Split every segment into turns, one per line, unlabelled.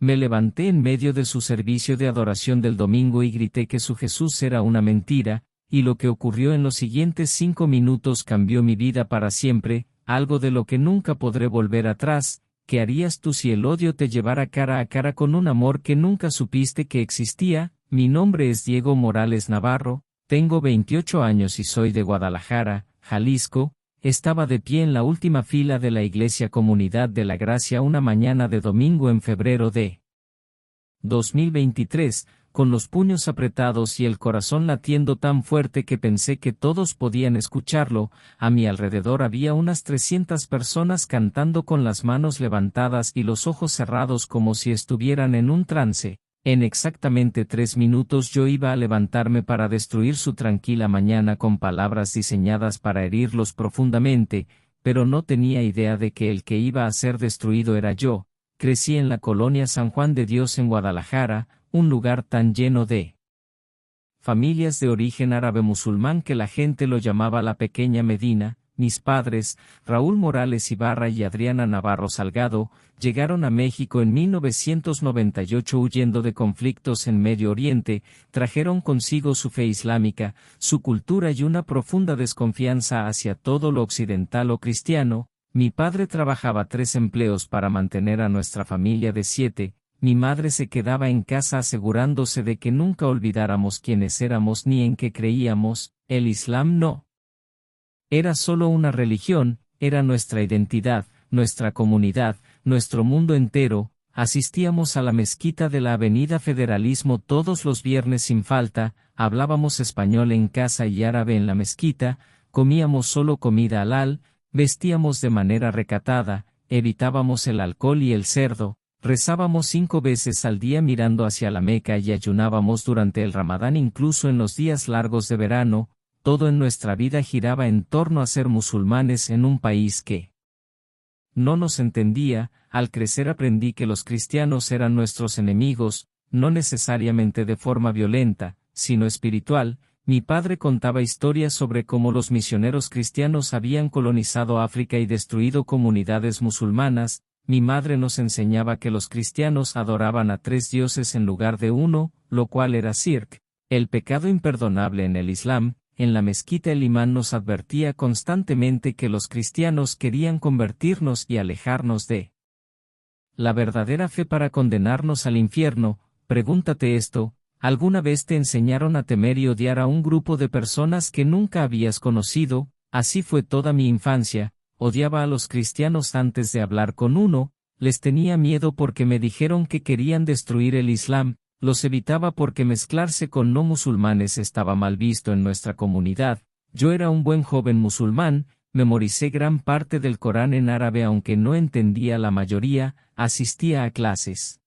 Me levanté en medio de su servicio de adoración del domingo y grité que su Jesús era una mentira, y lo que ocurrió en los siguientes 5 minutos cambió mi vida para siempre, algo de lo que nunca podré volver atrás. ¿Qué harías tú si el odio te llevara cara a cara con un amor que nunca supiste que existía? Mi nombre es Diego Morales Navarro, tengo 28 años y soy de Guadalajara, Jalisco. Estaba de pie en la última fila de la Iglesia Comunidad de la Gracia una mañana de domingo en febrero de 2023, con los puños apretados y el corazón latiendo tan fuerte que pensé que todos podían escucharlo. A mi alrededor había unas 300 personas cantando con las manos levantadas y los ojos cerrados como si estuvieran en un trance. En exactamente 3 minutos yo iba a levantarme para destruir su tranquila mañana con palabras diseñadas para herirlos profundamente, pero no tenía idea de que el que iba a ser destruido era yo. Crecí en la colonia San Juan de Dios en Guadalajara, un lugar tan lleno de familias de origen árabe musulmán que la gente lo llamaba la pequeña Medina. Mis padres, Raúl Morales Ibarra y Adriana Navarro Salgado, llegaron a México en 1998 huyendo de conflictos en Medio Oriente. Trajeron consigo su fe islámica, su cultura y una profunda desconfianza hacia todo lo occidental o cristiano. Mi padre trabajaba 3 empleos para mantener a nuestra familia de 7, mi madre se quedaba en casa asegurándose de que nunca olvidáramos quiénes éramos ni en qué creíamos. El Islam no era solo una religión, era nuestra identidad, nuestra comunidad, nuestro mundo entero. Asistíamos a la mezquita de la Avenida Federalismo todos los viernes sin falta, hablábamos español en casa y árabe en la mezquita, comíamos solo comida halal, vestíamos de manera recatada, evitábamos el alcohol y el cerdo, rezábamos 5 veces al día mirando hacia la Meca y ayunábamos durante el Ramadán incluso en los días largos de verano. Todo en nuestra vida giraba en torno a ser musulmanes en un país que no nos entendía. Al crecer aprendí que los cristianos eran nuestros enemigos, no necesariamente de forma violenta, sino espiritual. Mi padre contaba historias sobre cómo los misioneros cristianos habían colonizado África y destruido comunidades musulmanas. Mi madre nos enseñaba que los cristianos adoraban a 3 dioses en lugar de uno, lo cual era shirk, el pecado imperdonable en el Islam. En la mezquita el imán nos advertía constantemente que los cristianos querían convertirnos y alejarnos de la verdadera fe para condenarnos al infierno. Pregúntate esto, ¿alguna vez te enseñaron a temer y odiar a un grupo de personas que nunca habías conocido? Así fue toda mi infancia, odiaba a los cristianos antes de hablar con uno, les tenía miedo porque me dijeron que querían destruir el Islam. Los evitaba porque mezclarse con no musulmanes estaba mal visto en nuestra comunidad. Yo era un buen joven musulmán, memoricé gran parte del Corán en árabe aunque no entendía la mayoría, asistía a clases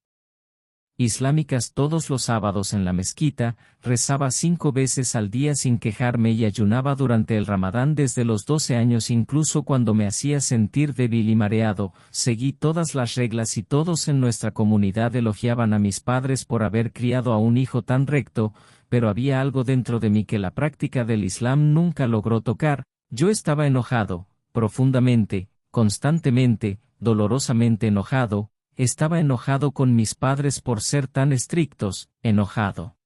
islámicas todos los sábados en la mezquita, rezaba 5 veces al día sin quejarme y ayunaba durante el Ramadán desde los 12 años incluso cuando me hacía sentir débil y mareado. Seguí todas las reglas y todos en nuestra comunidad elogiaban a mis padres por haber criado a un hijo tan recto, pero había algo dentro de mí que la práctica del Islam nunca logró tocar. Yo estaba enojado, profundamente, constantemente, dolorosamente enojado. Estaba enojado con mis padres por ser tan estrictos, enojado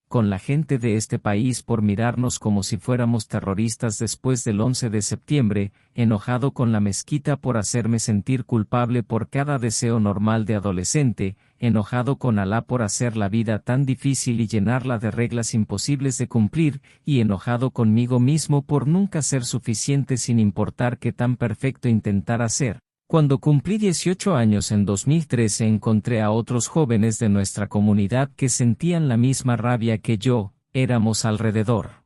con la gente de este país por mirarnos como si fuéramos terroristas después del 11 de septiembre, enojado con la mezquita por hacerme sentir culpable por cada deseo normal de adolescente, enojado con Alá por hacer la vida tan difícil y llenarla de reglas imposibles de cumplir, y enojado conmigo mismo por nunca ser suficiente sin importar qué tan perfecto intentara ser. Cuando cumplí 18 años en 2013 encontré a otros jóvenes de nuestra comunidad que sentían la misma rabia que yo. Éramos alrededor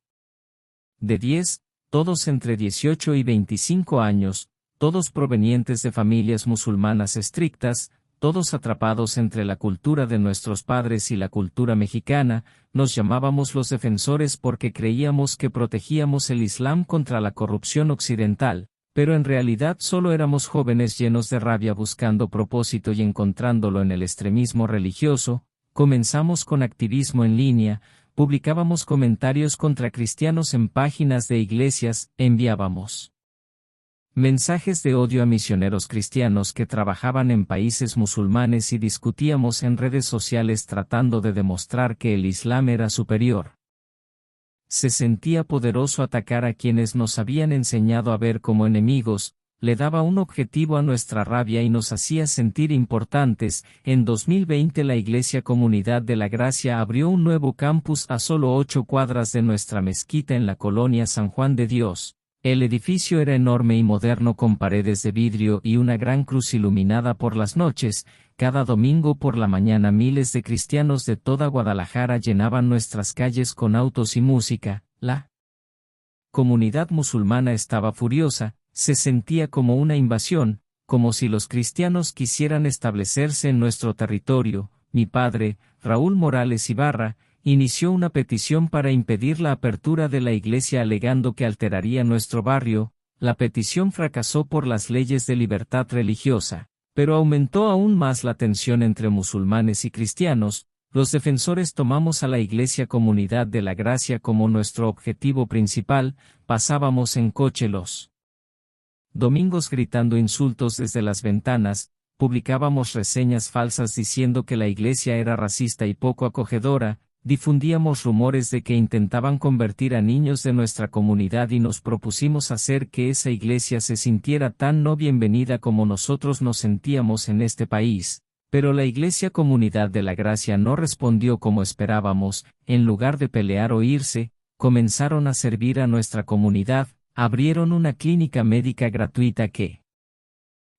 de 10, todos entre 18 y 25 años, todos provenientes de familias musulmanas estrictas, todos atrapados entre la cultura de nuestros padres y la cultura mexicana. Nos llamábamos los defensores porque creíamos que protegíamos el Islam contra la corrupción occidental. Pero en realidad solo éramos jóvenes llenos de rabia buscando propósito y encontrándolo en el extremismo religioso. Comenzamos con activismo en línea, publicábamos comentarios contra cristianos en páginas de iglesias, enviábamos Mensajes de odio a misioneros cristianos que trabajaban en países musulmanes y discutíamos en redes sociales tratando de demostrar que el Islam era superior. Se sentía poderoso atacar a quienes nos habían enseñado a ver como enemigos, le daba un objetivo a nuestra rabia y nos hacía sentir importantes. En 2020 la Iglesia Comunidad de la Gracia abrió un nuevo campus a solo 8 cuadras de nuestra mezquita en la colonia San Juan de Dios. El edificio era enorme y moderno con paredes de vidrio y una gran cruz iluminada por las noches. Cada domingo por la mañana miles de cristianos de toda Guadalajara llenaban nuestras calles con autos y música. La comunidad musulmana estaba furiosa, se sentía como una invasión, como si los cristianos quisieran establecerse en nuestro territorio. Mi padre, Raúl Morales Ibarra, inició una petición para impedir la apertura de la iglesia alegando que alteraría nuestro barrio. La petición fracasó por las leyes de libertad religiosa, pero aumentó aún más la tensión entre musulmanes y cristianos. Los defensores tomamos a la Iglesia Comunidad de la Gracia como nuestro objetivo principal. Pasábamos en coche los domingos gritando insultos desde las ventanas, publicábamos reseñas falsas diciendo que la iglesia era racista y poco acogedora, difundíamos rumores de que intentaban convertir a niños de nuestra comunidad y nos propusimos hacer que esa iglesia se sintiera tan no bienvenida como nosotros nos sentíamos en este país. Pero la Iglesia Comunidad de la Gracia no respondió como esperábamos. En lugar de pelear o irse, comenzaron a servir a nuestra comunidad. Abrieron una clínica médica gratuita que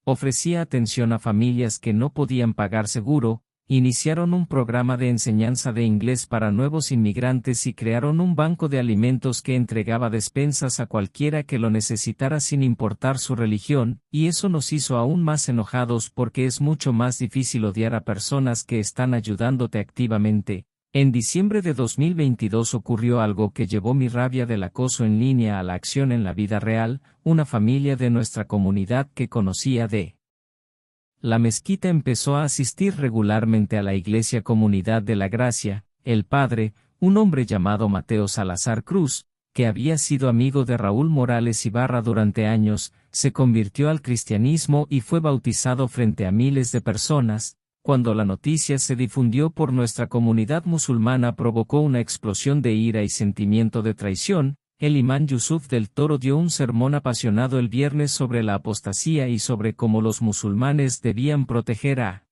ofrecía atención a familias que no podían pagar seguro, iniciaron un programa de enseñanza de inglés para nuevos inmigrantes y crearon un banco de alimentos que entregaba despensas a cualquiera que lo necesitara sin importar su religión, y eso nos hizo aún más enojados porque es mucho más difícil odiar a personas que están ayudándote activamente. En diciembre de 2022 ocurrió algo que llevó mi rabia del acoso en línea a la acción en la vida real. Una familia de nuestra comunidad que conocía de la mezquita empezó a asistir regularmente a la Iglesia Comunidad de la Gracia. El padre, un hombre llamado Mateo Salazar Cruz, que había sido amigo de Raúl Morales Ibarra durante años, se convirtió al cristianismo y fue bautizado frente a miles de personas. Cuando la noticia se difundió por nuestra comunidad musulmana provocó una explosión de ira y sentimiento de traición. El imán Yusuf del Toro dio un sermón apasionado el viernes sobre la apostasía y sobre cómo los musulmanes debían proteger a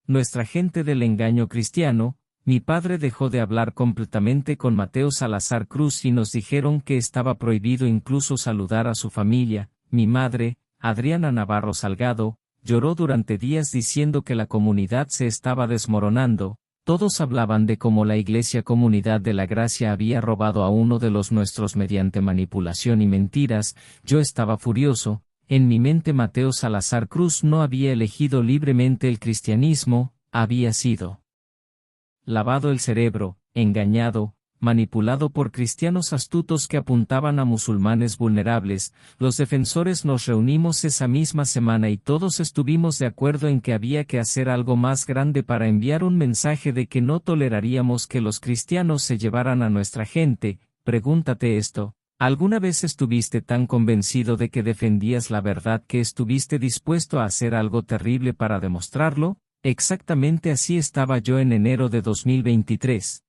nuestra gente del engaño cristiano. Mi padre dejó de hablar completamente con Mateo Salazar Cruz y nos dijeron que estaba prohibido incluso saludar a su familia. Mi madre, Adriana Navarro Salgado, lloró durante días diciendo que la comunidad se estaba desmoronando. Todos hablaban de cómo la Iglesia Comunidad de la Gracia había robado a uno de los nuestros mediante manipulación y mentiras. Yo estaba furioso. En mi mente Mateo Salazar Cruz no había elegido libremente el cristianismo, había sido lavado el cerebro, engañado, manipulado por cristianos astutos que apuntaban a musulmanes vulnerables. Los defensores nos reunimos esa misma semana y todos estuvimos de acuerdo en que había que hacer algo más grande para enviar un mensaje de que no toleraríamos que los cristianos se llevaran a nuestra gente. Pregúntate esto: ¿alguna vez estuviste tan convencido de que defendías la verdad que estuviste dispuesto a hacer algo terrible para demostrarlo? Exactamente así estaba yo en enero de 2023.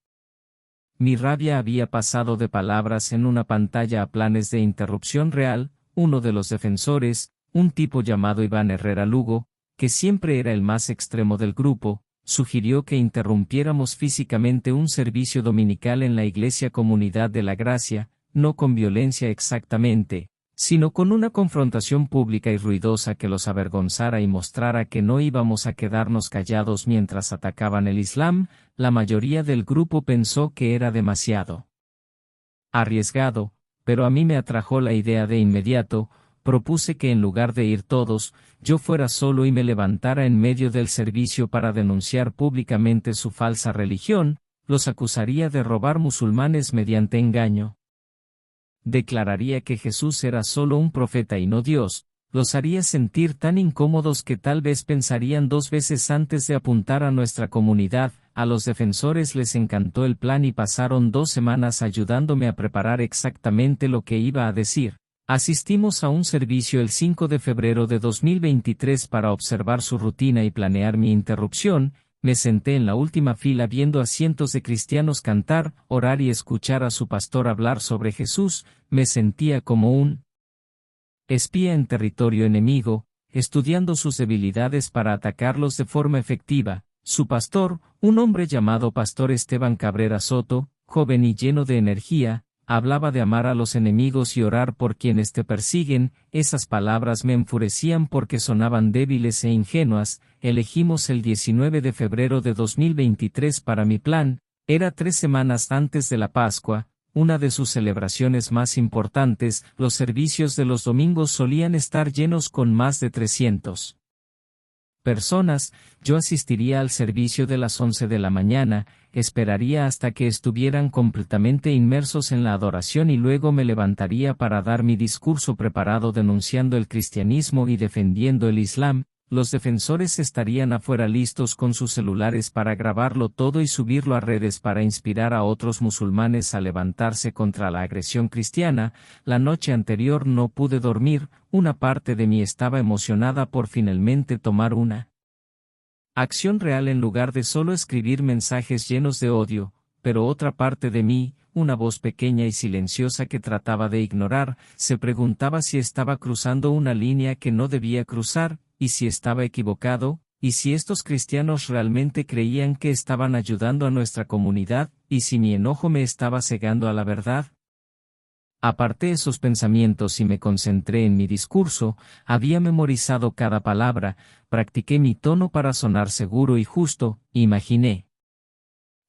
Mi rabia había pasado de palabras en una pantalla a planes de interrupción real. Uno de los defensores, un tipo llamado Iván Herrera Lugo, que siempre era el más extremo del grupo, sugirió que interrumpiéramos físicamente un servicio dominical en la Iglesia Comunidad de la Gracia, no con violencia exactamente, sino con una confrontación pública y ruidosa que los avergonzara y mostrara que no íbamos a quedarnos callados mientras atacaban el Islam. La mayoría del grupo pensó que era demasiado arriesgado, pero a mí me atrajo la idea de inmediato. Propuse que en lugar de ir todos, yo fuera solo y me levantara en medio del servicio para denunciar públicamente su falsa religión. Los acusaría de robar musulmanes mediante engaño. Declararía que Jesús era solo un profeta y no Dios. Los haría sentir tan incómodos que tal vez pensarían 2 veces antes de apuntar a nuestra comunidad. A los defensores les encantó el plan y pasaron 2 semanas ayudándome a preparar exactamente lo que iba a decir. Asistimos a un servicio el 5 de febrero de 2023 para observar su rutina y planear mi interrupción. Me senté en la última fila viendo a cientos de cristianos cantar, orar y escuchar a su pastor hablar sobre Jesús. Me sentía como un espía en territorio enemigo, estudiando sus debilidades para atacarlos de forma efectiva. Su pastor, un hombre llamado Pastor Esteban Cabrera Soto, joven y lleno de energía, hablaba de amar a los enemigos y orar por quienes te persiguen. Esas palabras me enfurecían porque sonaban débiles e ingenuas. Elegimos el 19 de febrero de 2023 para mi plan. Era 3 semanas antes de la Pascua, una de sus celebraciones más importantes. Los servicios de los domingos solían estar llenos con más de 300 personas. Yo asistiría al servicio de las 11 de la mañana, esperaría hasta que estuvieran completamente inmersos en la adoración y luego me levantaría para dar mi discurso preparado denunciando el cristianismo y defendiendo el Islam. Los defensores estarían afuera listos con sus celulares para grabarlo todo y subirlo a redes para inspirar a otros musulmanes a levantarse contra la agresión cristiana. La noche anterior no pude dormir, una parte de mí estaba emocionada por finalmente tomar una acción real en lugar de solo escribir mensajes llenos de odio, pero otra parte de mí, una voz pequeña y silenciosa que trataba de ignorar, se preguntaba si estaba cruzando una línea que no debía cruzar, y si estaba equivocado, y si estos cristianos realmente creían que estaban ayudando a nuestra comunidad, y si mi enojo me estaba cegando a la verdad. Aparté esos pensamientos y me concentré en mi discurso. Había memorizado cada palabra, practiqué mi tono para sonar seguro y justo. Imaginé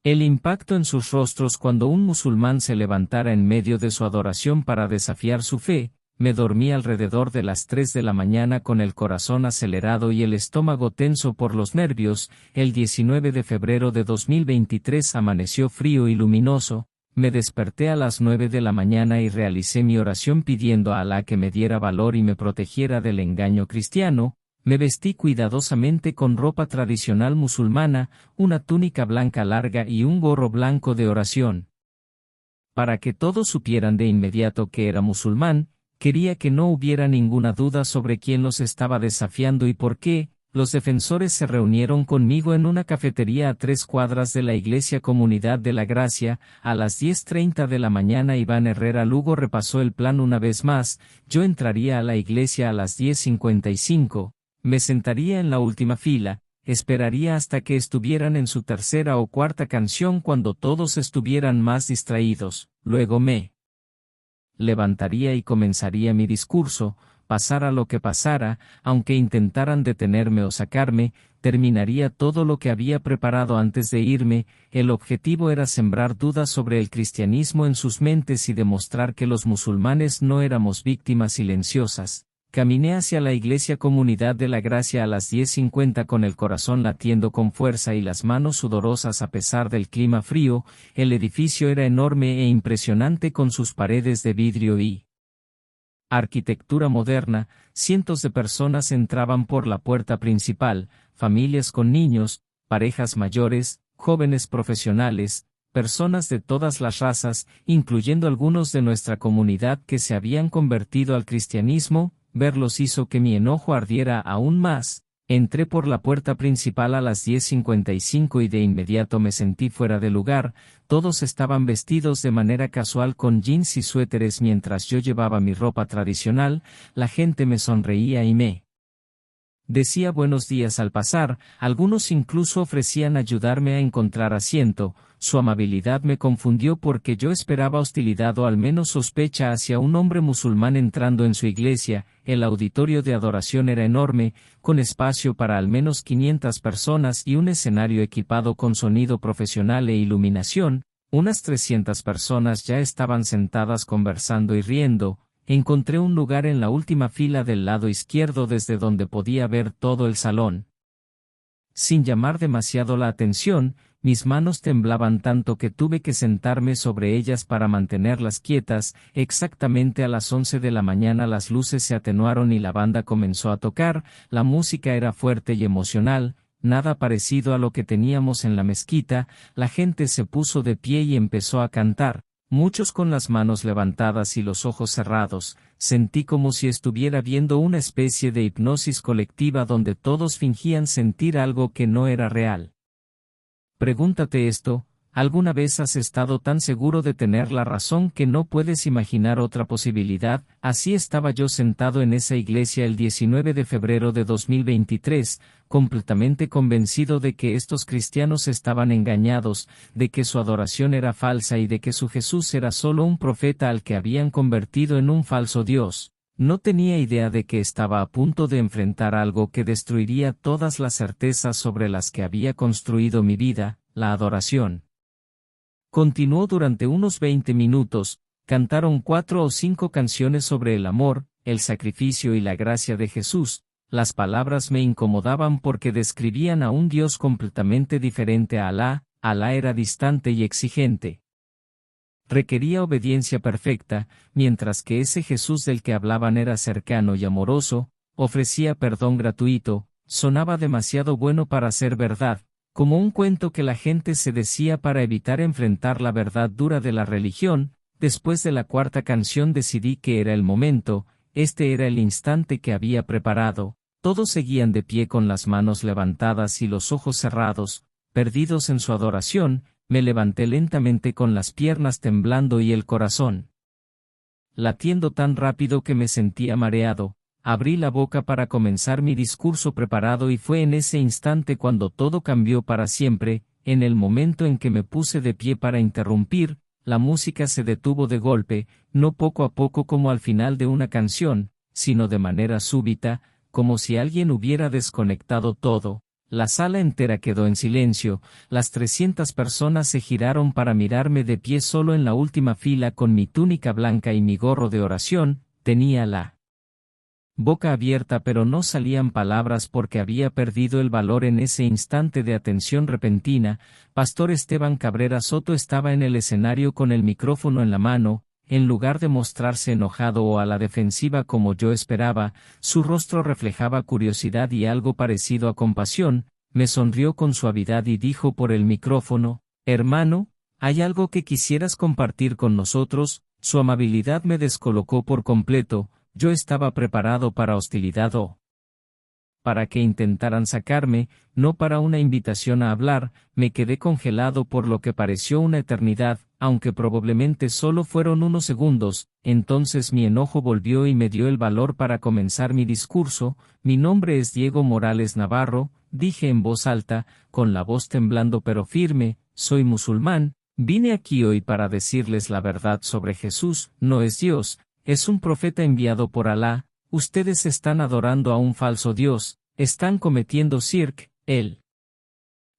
el impacto en sus rostros cuando un musulmán se levantara en medio de su adoración para desafiar su fe. Me dormí alrededor de las 3 de la mañana con el corazón acelerado y el estómago tenso por los nervios. El 19 de febrero de 2023 amaneció frío y luminoso. Me desperté a las 9 de la mañana y realicé mi oración pidiendo a Alá que me diera valor y me protegiera del engaño cristiano. Me vestí cuidadosamente con ropa tradicional musulmana, una túnica blanca larga y un gorro blanco de oración. Para que todos supieran de inmediato que era musulmán, quería que no hubiera ninguna duda sobre quién los estaba desafiando y por qué. Los defensores se reunieron conmigo en una cafetería a 3 cuadras de la Iglesia Comunidad de la Gracia. A las 10:30 de la mañana Iván Herrera Lugo repasó el plan una vez más. Yo entraría a la iglesia a las 10:55, me sentaría en la última fila, esperaría hasta que estuvieran en su tercera o cuarta canción cuando todos estuvieran más distraídos, luego me levantaría y comenzaría mi discurso. Pasara lo que pasara, aunque intentaran detenerme o sacarme, terminaría todo lo que había preparado antes de irme. El objetivo era sembrar dudas sobre el cristianismo en sus mentes y demostrar que los musulmanes no éramos víctimas silenciosas. Caminé hacia la Iglesia Comunidad de la Gracia a las 10:50 con el corazón latiendo con fuerza y las manos sudorosas a pesar del clima frío. El edificio era enorme e impresionante con sus paredes de vidrio y arquitectura moderna. Cientos de personas entraban por la puerta principal, familias con niños, parejas mayores, jóvenes profesionales, personas de todas las razas, incluyendo algunos de nuestra comunidad que se habían convertido al cristianismo. Verlos hizo que mi enojo ardiera aún más. Entré por la puerta principal a las 10:55 y de inmediato me sentí fuera de lugar. Todos estaban vestidos de manera casual con jeans y suéteres mientras yo llevaba mi ropa tradicional. La gente me sonreía y me decía buenos días al pasar, algunos incluso ofrecían ayudarme a encontrar asiento. Su amabilidad me confundió porque yo esperaba hostilidad o al menos sospecha hacia un hombre musulmán entrando en su iglesia. El auditorio de adoración era enorme, con espacio para al menos 500 personas y un escenario equipado con sonido profesional e iluminación. Unas 300 personas ya estaban sentadas conversando y riendo. Encontré un lugar en la última fila del lado izquierdo desde donde podía ver todo el salón. Sin llamar demasiado la atención, mis manos temblaban tanto que tuve que sentarme sobre ellas para mantenerlas quietas. Exactamente a las 11 de la mañana las luces se atenuaron y la banda comenzó a tocar. La música era fuerte y emocional, nada parecido a lo que teníamos en la mezquita. La gente se puso de pie y empezó a cantar. Muchos con las manos levantadas y los ojos cerrados, sentí como si estuviera viendo una especie de hipnosis colectiva donde todos fingían sentir algo que no era real. Pregúntate esto, ¿alguna vez has estado tan seguro de tener la razón que no puedes imaginar otra posibilidad? Así estaba yo sentado en esa iglesia el 19 de febrero de 2023, completamente convencido de que estos cristianos estaban engañados, de que su adoración era falsa y de que su Jesús era solo un profeta al que habían convertido en un falso Dios. No tenía idea de que estaba a punto de enfrentar algo que destruiría todas las certezas sobre las que había construido mi vida, la adoración. Continuó durante unos 20 minutos, cantaron 4 o 5 canciones sobre el amor, el sacrificio y la gracia de Jesús. Las palabras me incomodaban porque describían a un Dios completamente diferente a Alá. Alá era distante y exigente. Requería obediencia perfecta, mientras que ese Jesús del que hablaban era cercano y amoroso, ofrecía perdón gratuito, sonaba demasiado bueno para ser verdad, como un cuento que la gente se decía para evitar enfrentar la verdad dura de la religión. Después de la cuarta canción decidí que era el momento, este era el instante que había preparado. Todos seguían de pie con las manos levantadas y los ojos cerrados, perdidos en su adoración. Me levanté lentamente con las piernas temblando y el corazón latiendo tan rápido que me sentía mareado. Abrí la boca para comenzar mi discurso preparado y fue en ese instante cuando todo cambió para siempre. En el momento en que me puse de pie para interrumpir, la música se detuvo de golpe, no poco a poco como al final de una canción, sino de manera súbita, como si alguien hubiera desconectado todo. La sala entera quedó en silencio, las 300 personas se giraron para mirarme de pie solo en la última fila con mi túnica blanca y mi gorro de oración. Tenía la boca abierta pero no salían palabras porque había perdido el valor en ese instante de atención repentina. Pastor Esteban Cabrera Soto estaba en el escenario con el micrófono en la mano. En lugar de mostrarse enojado o a la defensiva como yo esperaba, su rostro reflejaba curiosidad y algo parecido a compasión. Me sonrió con suavidad y dijo por el micrófono: «Hermano, ¿hay algo que quisieras compartir con nosotros?». Su amabilidad me descolocó por completo. Yo estaba preparado para hostilidad o para que intentaran sacarme, no para una invitación a hablar. Me quedé congelado por lo que pareció una eternidad, aunque probablemente solo fueron unos segundos. Entonces mi enojo volvió y me dio el valor para comenzar mi discurso. «Mi nombre es Diego Morales Navarro», dije en voz alta, con la voz temblando pero firme. «Soy musulmán, vine aquí hoy para decirles la verdad sobre Jesús. No es Dios, es un profeta enviado por Alá. Ustedes están adorando a un falso Dios, están cometiendo shirk, el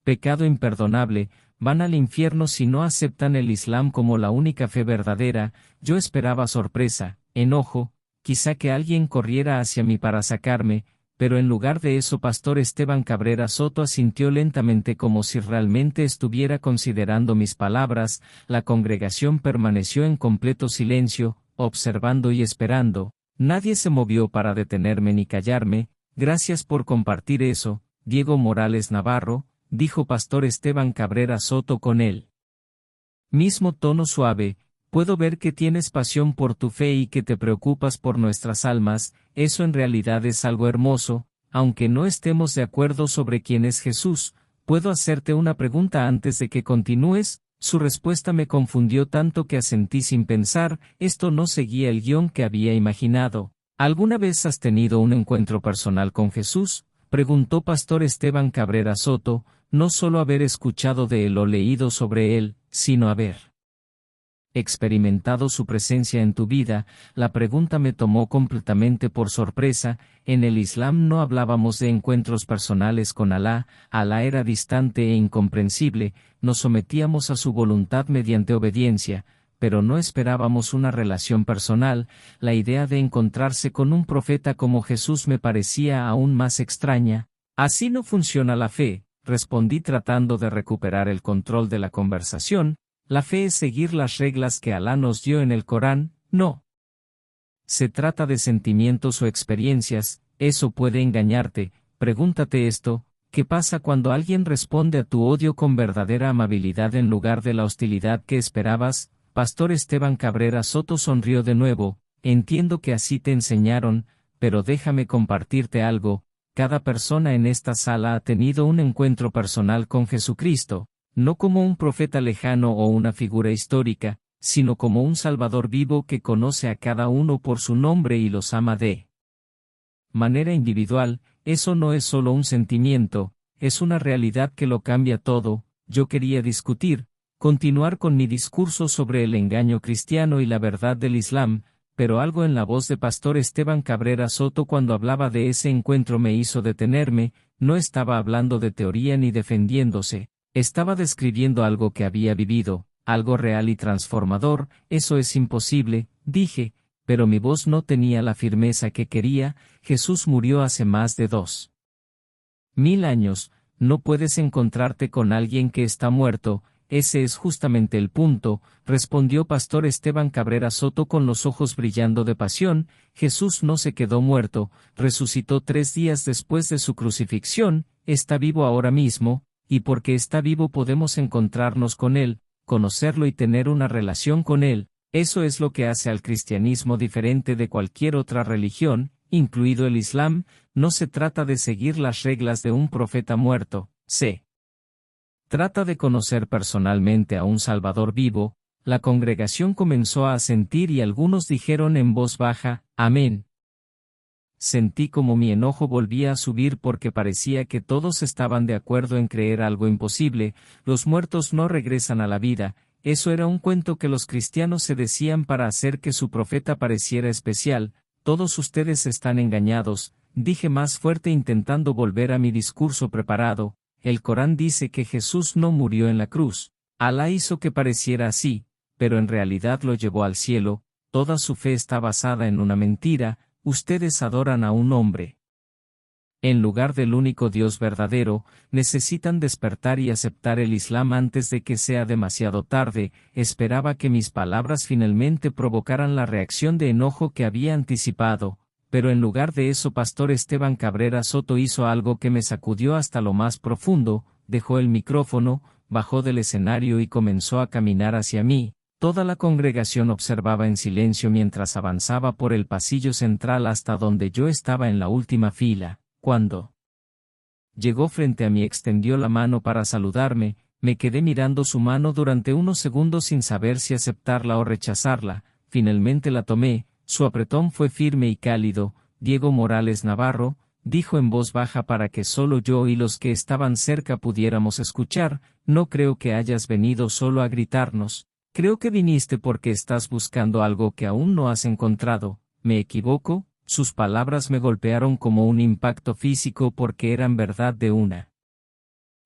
pecado imperdonable, van al infierno si no aceptan el Islam como la única fe verdadera». Yo esperaba sorpresa, enojo, quizá que alguien corriera hacia mí para sacarme, pero en lugar de eso Pastor Esteban Cabrera Soto asintió lentamente como si realmente estuviera considerando mis palabras. La congregación permaneció en completo silencio, observando y esperando. Nadie se movió para detenerme ni callarme. «Gracias por compartir eso, Diego Morales Navarro», dijo Pastor Esteban Cabrera Soto con él mismo tono suave. «Puedo ver que tienes pasión por tu fe y que te preocupas por nuestras almas. Eso en realidad es algo hermoso. Aunque no estemos de acuerdo sobre quién es Jesús, ¿puedo hacerte una pregunta antes de que continúes?». Su respuesta me confundió tanto que asentí sin pensar. Esto no seguía el guión que había imaginado. «¿Alguna vez has tenido un encuentro personal con Jesús?», preguntó Pastor Esteban Cabrera Soto. «No solo haber escuchado de él o leído sobre él, sino haber experimentado su presencia en tu vida». La pregunta me tomó completamente por sorpresa. En el Islam no hablábamos de encuentros personales con Alá. Alá era distante e incomprensible, nos sometíamos a su voluntad mediante obediencia, pero no esperábamos una relación personal. La idea de encontrarse con un profeta como Jesús me parecía aún más extraña. «Así no funciona la fe», respondí tratando de recuperar el control de la conversación. «La fe es seguir las reglas que Alá nos dio en el Corán, no se trata de sentimientos o experiencias. Eso puede engañarte. Pregúntate esto: ¿qué pasa cuando alguien responde a tu odio con verdadera amabilidad en lugar de la hostilidad que esperabas?». Pastor Esteban Cabrera Soto sonrió de nuevo. Entiendo que así te enseñaron, pero déjame compartirte algo. Cada persona en esta sala ha tenido un encuentro personal con Jesucristo, no como un profeta lejano o una figura histórica, sino como un Salvador vivo que conoce a cada uno por su nombre y los ama de manera individual. Eso no es solo un sentimiento, es una realidad que lo cambia todo. Yo quería continuar con mi discurso sobre el engaño cristiano y la verdad del Islam, pero algo en la voz de Pastor Esteban Cabrera Soto cuando hablaba de ese encuentro me hizo detenerme. No estaba hablando de teoría ni defendiéndose, estaba describiendo algo que había vivido, algo real y transformador. Eso es imposible, dije, pero mi voz no tenía la firmeza que quería. Jesús murió hace más de 2000 años, no puedes encontrarte con alguien que está muerto. Ese es justamente el punto, respondió Pastor Esteban Cabrera Soto con los ojos brillando de pasión. Jesús no se quedó muerto, resucitó 3 días después de su crucifixión, está vivo ahora mismo, y porque está vivo podemos encontrarnos con Él, conocerlo y tener una relación con Él. Eso es lo que hace al cristianismo diferente de cualquier otra religión, incluido el Islam. No se trata de seguir las reglas de un profeta muerto, se trata de conocer personalmente a un Salvador vivo. La congregación comenzó a asentir y algunos dijeron en voz baja, amén. Sentí como mi enojo volvía a subir porque parecía que todos estaban de acuerdo en creer algo imposible. Los muertos no regresan a la vida. Eso era un cuento que los cristianos se decían para hacer que su profeta pareciera especial. Todos ustedes están engañados, dije más fuerte intentando volver a mi discurso preparado. El Corán dice que Jesús no murió en la cruz. Alá hizo que pareciera así, pero en realidad lo llevó al cielo. Toda su fe está basada en una mentira. Ustedes adoran a un hombre en lugar del único Dios verdadero. Necesitan despertar y aceptar el Islam antes de que sea demasiado tarde. Esperaba que mis palabras finalmente provocaran la reacción de enojo que había anticipado, pero en lugar de eso Pastor Esteban Cabrera Soto hizo algo que me sacudió hasta lo más profundo. Dejó el micrófono, bajó del escenario y comenzó a caminar hacia mí. Toda la congregación observaba en silencio mientras avanzaba por el pasillo central hasta donde yo estaba en la última fila. Cuando llegó frente a mí extendió la mano para saludarme. Me quedé mirando su mano durante unos segundos sin saber si aceptarla o rechazarla. Finalmente la tomé. Su apretón fue firme y cálido. Diego Morales Navarro, dijo en voz baja para que solo yo y los que estaban cerca pudiéramos escuchar, no creo que hayas venido solo a gritarnos. Creo que viniste porque estás buscando algo que aún no has encontrado. ¿Me equivoco? Sus palabras me golpearon como un impacto físico porque eran verdad de una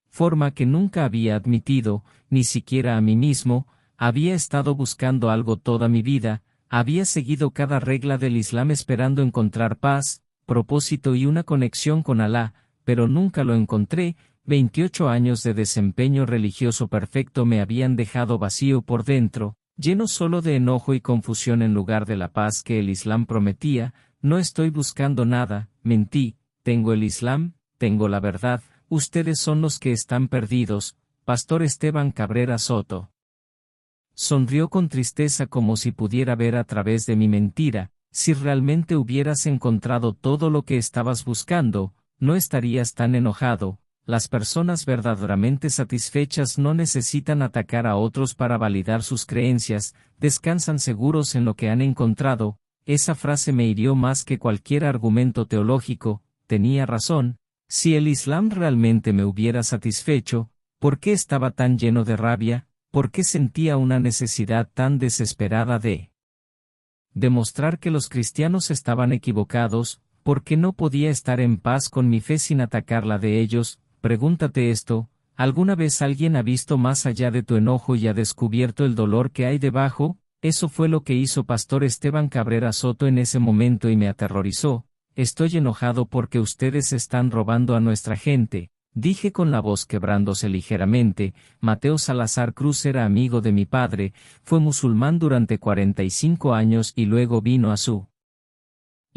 forma que nunca había admitido, ni siquiera a mí mismo. Había estado buscando algo toda mi vida. Había seguido cada regla del Islam esperando encontrar paz, propósito y una conexión con Alá, pero nunca lo encontré. 28 años de desempeño religioso perfecto me habían dejado vacío por dentro, lleno solo de enojo y confusión en lugar de la paz que el Islam prometía. No estoy buscando nada, mentí, tengo el Islam, tengo la verdad, ustedes son los que están perdidos. Pastor Esteban Cabrera Soto sonrió con tristeza como si pudiera ver a través de mi mentira. Si realmente hubieras encontrado todo lo que estabas buscando, no estarías tan enojado. Las personas verdaderamente satisfechas no necesitan atacar a otros para validar sus creencias, descansan seguros en lo que han encontrado. Esa frase me hirió más que cualquier argumento teológico. Tenía razón. Si el Islam realmente me hubiera satisfecho, ¿por qué estaba tan lleno de rabia? ¿Por qué sentía una necesidad tan desesperada de demostrar que los cristianos estaban equivocados? ¿Por qué no podía estar en paz con mi fe sin atacar la de ellos? Pregúntate esto, ¿alguna vez alguien ha visto más allá de tu enojo y ha descubierto el dolor que hay debajo? Eso fue lo que hizo Pastor Esteban Cabrera Soto en ese momento y me aterrorizó. Estoy enojado porque ustedes están robando a nuestra gente, dije con la voz quebrándose ligeramente. Mateo Salazar Cruz era amigo de mi padre, fue musulmán durante 45 años y luego vino a su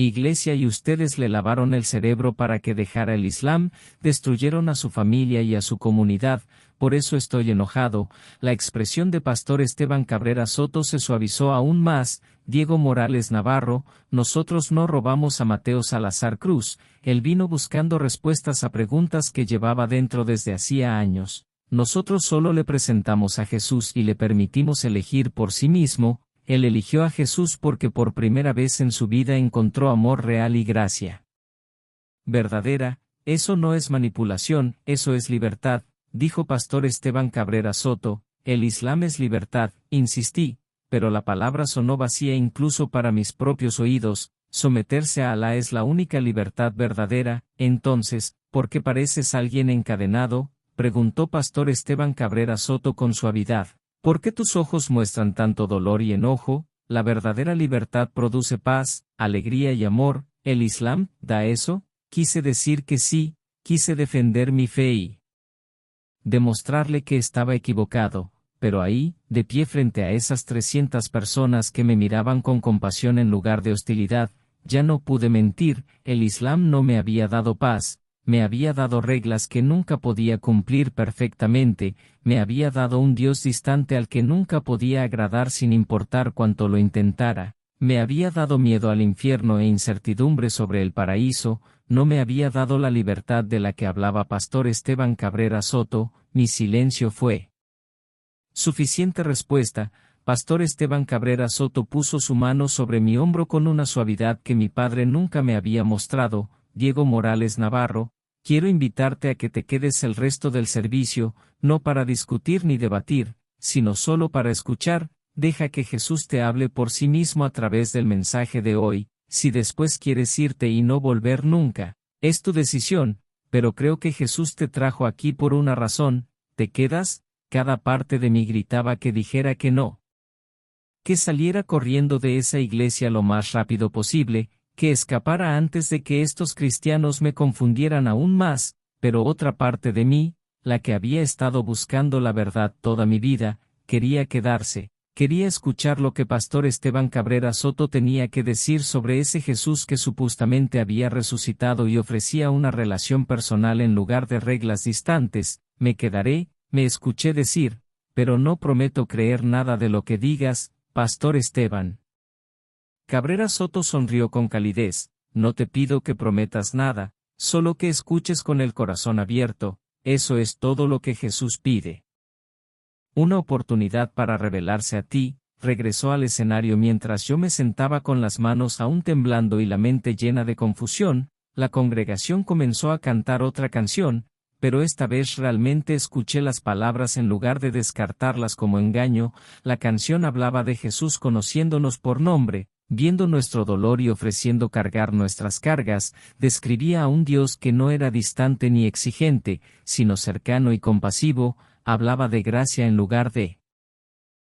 Iglesia, y ustedes le lavaron el cerebro para que dejara el Islam, destruyeron a su familia y a su comunidad, por eso estoy enojado. La expresión de Pastor Esteban Cabrera Soto se suavizó aún más. Diego Morales Navarro: nosotros no robamos a Mateo Salazar Cruz, él vino buscando respuestas a preguntas que llevaba dentro desde hacía años. Nosotros solo le presentamos a Jesús y le permitimos elegir por sí mismo. Él eligió a Jesús porque por primera vez en su vida encontró amor real y gracia verdadera. Eso no es manipulación, eso es libertad, dijo Pastor Esteban Cabrera Soto. El Islam es libertad, insistí, pero la palabra sonó vacía incluso para mis propios oídos. Someterse a Alá es la única libertad verdadera. Entonces, ¿por qué pareces alguien encadenado?, preguntó Pastor Esteban Cabrera Soto con suavidad. ¿Por qué tus ojos muestran tanto dolor y enojo? La verdadera libertad produce paz, alegría y amor. ¿El Islam da eso? Quise decir que sí, quise defender mi fe y demostrarle que estaba equivocado, pero ahí, de pie frente a esas 300 personas que me miraban con compasión en lugar de hostilidad, ya no pude mentir. El Islam no me había dado paz, me había dado reglas que nunca podía cumplir perfectamente, me había dado un Dios distante al que nunca podía agradar sin importar cuánto lo intentara, me había dado miedo al infierno e incertidumbre sobre el paraíso. No me había dado la libertad de la que hablaba Pastor Esteban Cabrera Soto. Mi silencio fue suficiente respuesta. Pastor Esteban Cabrera Soto puso su mano sobre mi hombro con una suavidad que mi padre nunca me había mostrado. Diego Morales Navarro: quiero invitarte a que te quedes el resto del servicio, no para discutir ni debatir, sino solo para escuchar. Deja que Jesús te hable por sí mismo a través del mensaje de hoy. Si después quieres irte y no volver nunca, es tu decisión, pero creo que Jesús te trajo aquí por una razón. ¿Te quedas? Cada parte de mí gritaba que dijera que no, que saliera corriendo de esa iglesia lo más rápido posible, que escapara antes de que estos cristianos me confundieran aún más, pero otra parte de mí, la que había estado buscando la verdad toda mi vida, quería quedarse. Quería escuchar lo que Pastor Esteban Cabrera Soto tenía que decir sobre ese Jesús que supuestamente había resucitado y ofrecía una relación personal en lugar de reglas distantes. Me quedaré, me escuché decir, pero no prometo creer nada de lo que digas, Pastor Esteban. Cabrera Soto sonrió con calidez. No te pido que prometas nada, solo que escuches con el corazón abierto. Eso es todo lo que Jesús pide. Una oportunidad para revelarse a ti. Regresó al escenario mientras yo me sentaba con las manos aún temblando y la mente llena de confusión. La congregación comenzó a cantar otra canción, pero esta vez realmente escuché las palabras en lugar de descartarlas como engaño. La canción hablaba de Jesús conociéndonos por nombre, viendo nuestro dolor y ofreciendo cargar nuestras cargas. Describía a un Dios que no era distante ni exigente, sino cercano y compasivo. Hablaba de gracia en lugar de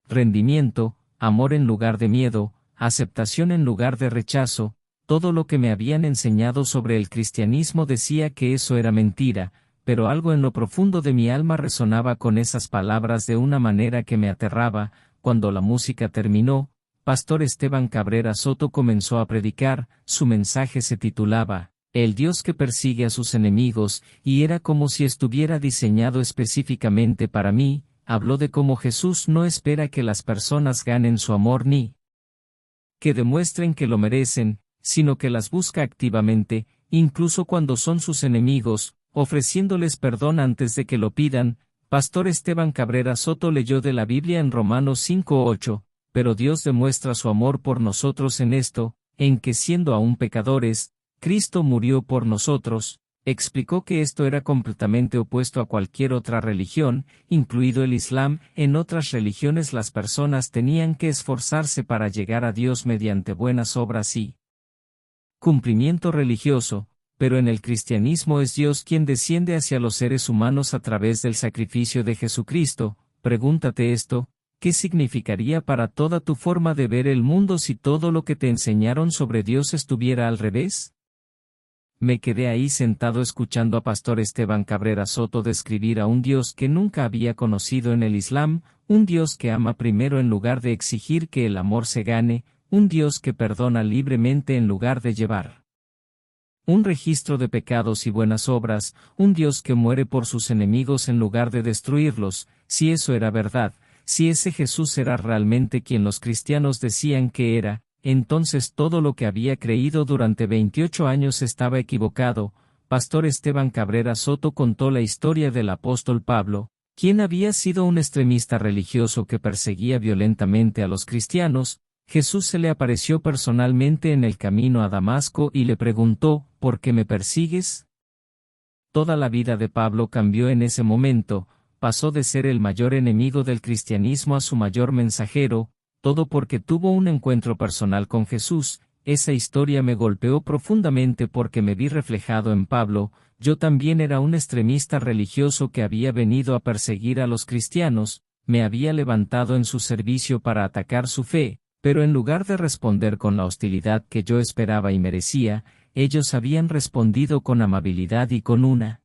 rendimiento, amor en lugar de miedo, aceptación en lugar de rechazo. Todo lo que me habían enseñado sobre el cristianismo decía que eso era mentira, pero algo en lo profundo de mi alma resonaba con esas palabras de una manera que me aterraba. Cuando la música terminó, Pastor Esteban Cabrera Soto comenzó a predicar. Su mensaje se titulaba El Dios que persigue a sus enemigos, y era como si estuviera diseñado específicamente para mí. Habló de cómo Jesús no espera que las personas ganen su amor ni que demuestren que lo merecen, sino que las busca activamente, incluso cuando son sus enemigos, ofreciéndoles perdón antes de que lo pidan. Pastor Esteban Cabrera Soto leyó de la Biblia en Romanos 5:8, pero Dios demuestra su amor por nosotros en esto, en que siendo aún pecadores, Cristo murió por nosotros. Explicó que esto era completamente opuesto a cualquier otra religión, incluido el Islam. En otras religiones las personas tenían que esforzarse para llegar a Dios mediante buenas obras y cumplimiento religioso, pero en el cristianismo es Dios quien desciende hacia los seres humanos a través del sacrificio de Jesucristo. Pregúntate esto: ¿qué significaría para toda tu forma de ver el mundo si todo lo que te enseñaron sobre Dios estuviera al revés? Me quedé ahí sentado escuchando a Pastor Esteban Cabrera Soto describir a un Dios que nunca había conocido en el Islam, un Dios que ama primero en lugar de exigir que el amor se gane, un Dios que perdona libremente en lugar de llevar un registro de pecados y buenas obras, un Dios que muere por sus enemigos en lugar de destruirlos. Si eso era verdad, si ese Jesús era realmente quien los cristianos decían que era, entonces todo lo que había creído durante 28 años estaba equivocado. Pastor Esteban Cabrera Soto contó la historia del apóstol Pablo, quien había sido un extremista religioso que perseguía violentamente a los cristianos. Jesús se le apareció personalmente en el camino a Damasco y le preguntó, ¿por qué me persigues? Toda la vida de Pablo cambió en ese momento, pasó de ser el mayor enemigo del cristianismo a su mayor mensajero, todo porque tuvo un encuentro personal con Jesús. Esa historia me golpeó profundamente porque me vi reflejado en Pablo. Yo también era un extremista religioso que había venido a perseguir a los cristianos, me había levantado en su servicio para atacar su fe. Pero en lugar de responder con la hostilidad que yo esperaba y merecía, ellos habían respondido con amabilidad y con una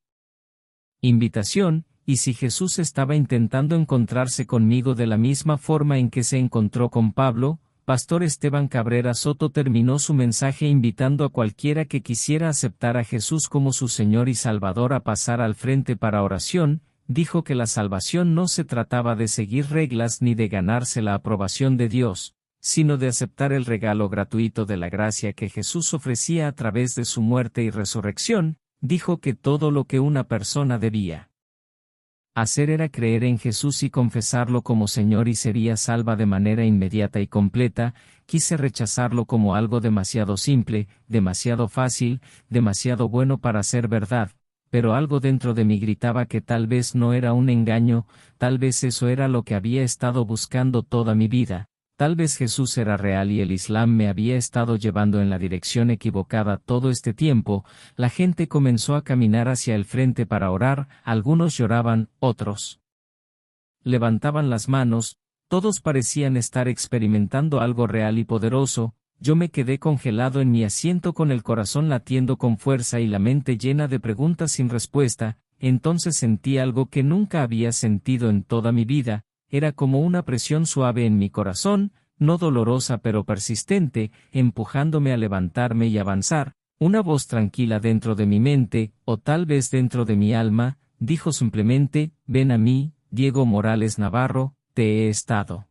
invitación, y si Jesús estaba intentando encontrarse conmigo de la misma forma en que se encontró con Pablo, Pastor Esteban Cabrera Soto terminó su mensaje invitando a cualquiera que quisiera aceptar a Jesús como su Señor y Salvador a pasar al frente para oración. Dijo que la salvación no se trataba de seguir reglas ni de ganarse la aprobación de Dios, sino de aceptar el regalo gratuito de la gracia que Jesús ofrecía a través de su muerte y resurrección. Dijo que todo lo que una persona debía hacer era creer en Jesús y confesarlo como Señor y sería salva de manera inmediata y completa. Quise rechazarlo como algo demasiado simple, demasiado fácil, demasiado bueno para ser verdad, pero algo dentro de mí gritaba que tal vez no era un engaño, tal vez eso era lo que había estado buscando toda mi vida. Tal vez Jesús era real y el Islam me había estado llevando en la dirección equivocada todo este tiempo. La gente comenzó a caminar hacia el frente para orar, algunos lloraban, otros levantaban las manos, todos parecían estar experimentando algo real y poderoso. Yo me quedé congelado en mi asiento con el corazón latiendo con fuerza y la mente llena de preguntas sin respuesta. Entonces sentí algo que nunca había sentido en toda mi vida. Era como una presión suave en mi corazón, no dolorosa pero persistente, empujándome a levantarme y avanzar. Una voz tranquila dentro de mi mente, o tal vez dentro de mi alma, dijo simplemente, ven a mí, Diego Morales Navarro, te he estado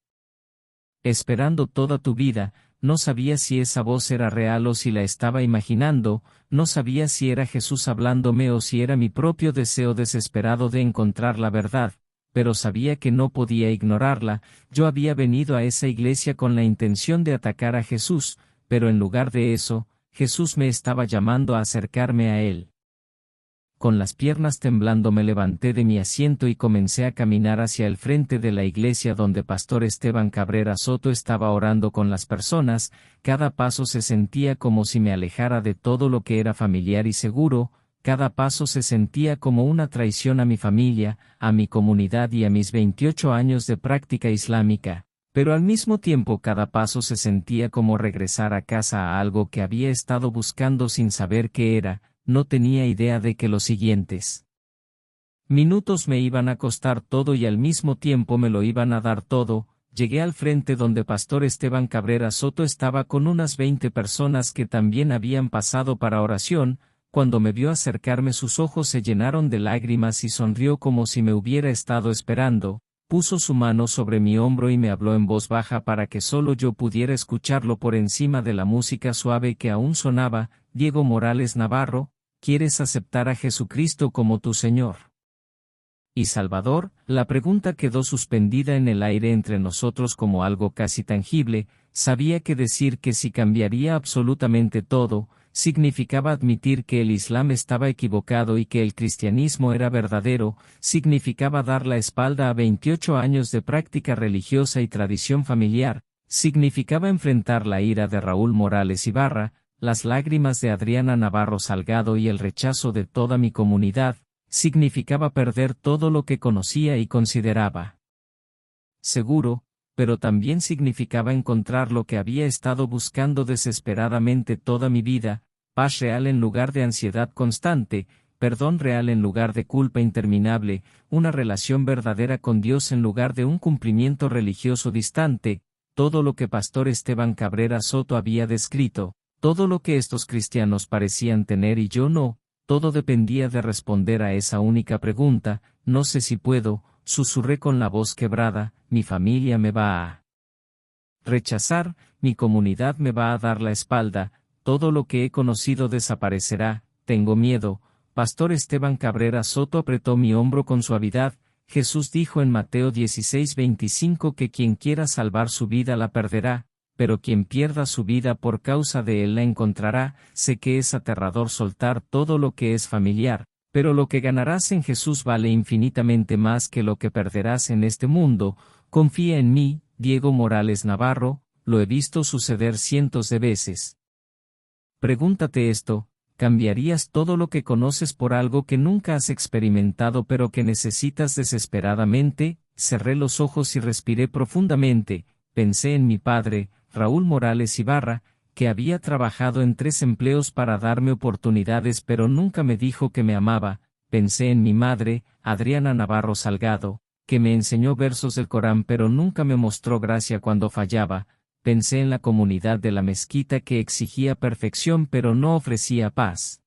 esperando toda tu vida. No sabía si esa voz era real o si la estaba imaginando, no sabía si era Jesús hablándome o si era mi propio deseo desesperado de encontrar la verdad. Pero sabía que no podía ignorarla. Yo había venido a esa iglesia con la intención de atacar a Jesús, pero en lugar de eso, Jesús me estaba llamando a acercarme a Él. Con las piernas temblando me levanté de mi asiento y comencé a caminar hacia el frente de la iglesia donde Pastor Esteban Cabrera Soto estaba orando con las personas. Cada paso se sentía como si me alejara de todo lo que era familiar y seguro. Cada paso se sentía como una traición a mi familia, a mi comunidad y a mis 28 años de práctica islámica, pero al mismo tiempo cada paso se sentía como regresar a casa a algo que había estado buscando sin saber qué era. No tenía idea de que los siguientes minutos me iban a costar todo y al mismo tiempo me lo iban a dar todo. Llegué al frente donde Pastor Esteban Cabrera Soto estaba con unas 20 personas que también habían pasado para oración. Cuando me vio acercarme sus ojos se llenaron de lágrimas y sonrió como si me hubiera estado esperando. Puso su mano sobre mi hombro y me habló en voz baja para que solo yo pudiera escucharlo por encima de la música suave que aún sonaba. Diego Morales Navarro, ¿quieres aceptar a Jesucristo como tu Señor y Salvador? La pregunta quedó suspendida en el aire entre nosotros como algo casi tangible. Sabía que decir que sí cambiaría absolutamente todo. Significaba admitir que el Islam estaba equivocado y que el cristianismo era verdadero. Significaba dar la espalda a 28 años de práctica religiosa y tradición familiar. Significaba enfrentar la ira de Raúl Morales Ibarra, las lágrimas de Adriana Navarro Salgado y el rechazo de toda mi comunidad. Significaba perder todo lo que conocía y consideraba seguro, pero también significaba encontrar lo que había estado buscando desesperadamente toda mi vida: paz real en lugar de ansiedad constante, perdón real en lugar de culpa interminable, una relación verdadera con Dios en lugar de un cumplimiento religioso distante. todo lo que Pastor Esteban Cabrera Soto había descrito, todo lo que estos cristianos parecían tener y yo no, todo dependía de responder a esa única pregunta, no sé si puedo, susurré con la voz quebrada, mi familia me va a rechazar, mi comunidad me va a dar la espalda, todo lo que he conocido desaparecerá, tengo miedo. Pastor Esteban Cabrera Soto apretó mi hombro con suavidad. Jesús dijo en Mateo 16:25 que quien quiera salvar su vida la perderá, pero quien pierda su vida por causa de él la encontrará. Sé que es aterrador soltar todo lo que es familiar, pero lo que ganarás en Jesús vale infinitamente más que lo que perderás en este mundo. Confía en mí, Diego Morales Navarro, lo he visto suceder cientos de veces. Pregúntate esto. ¿Cambiarías todo lo que conoces por algo que nunca has experimentado pero que necesitas desesperadamente? Cerré los ojos y respiré profundamente. Pensé en mi padre, Raúl Morales Ibarra, que había trabajado en 3 empleos para darme oportunidades pero nunca me dijo que me amaba. Pensé en mi madre, Adriana Navarro Salgado, que me enseñó versos del Corán pero nunca me mostró gracia cuando fallaba. Pensé en la comunidad de la mezquita que exigía perfección pero no ofrecía paz.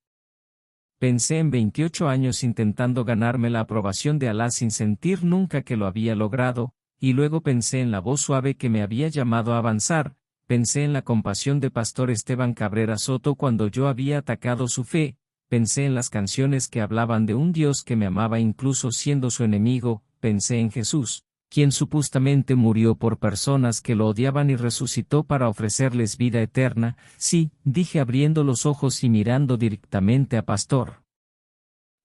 Pensé en 28 años intentando ganarme la aprobación de Alá sin sentir nunca que lo había logrado, y luego pensé en la voz suave que me había llamado a avanzar. Pensé en la compasión de Pastor Esteban Cabrera Soto cuando yo había atacado su fe. Pensé en las canciones que hablaban de un Dios que me amaba incluso siendo su enemigo. Pensé en Jesús, quien supuestamente murió por personas que lo odiaban y resucitó para ofrecerles vida eterna. Sí, dije abriendo los ojos y mirando directamente a Pastor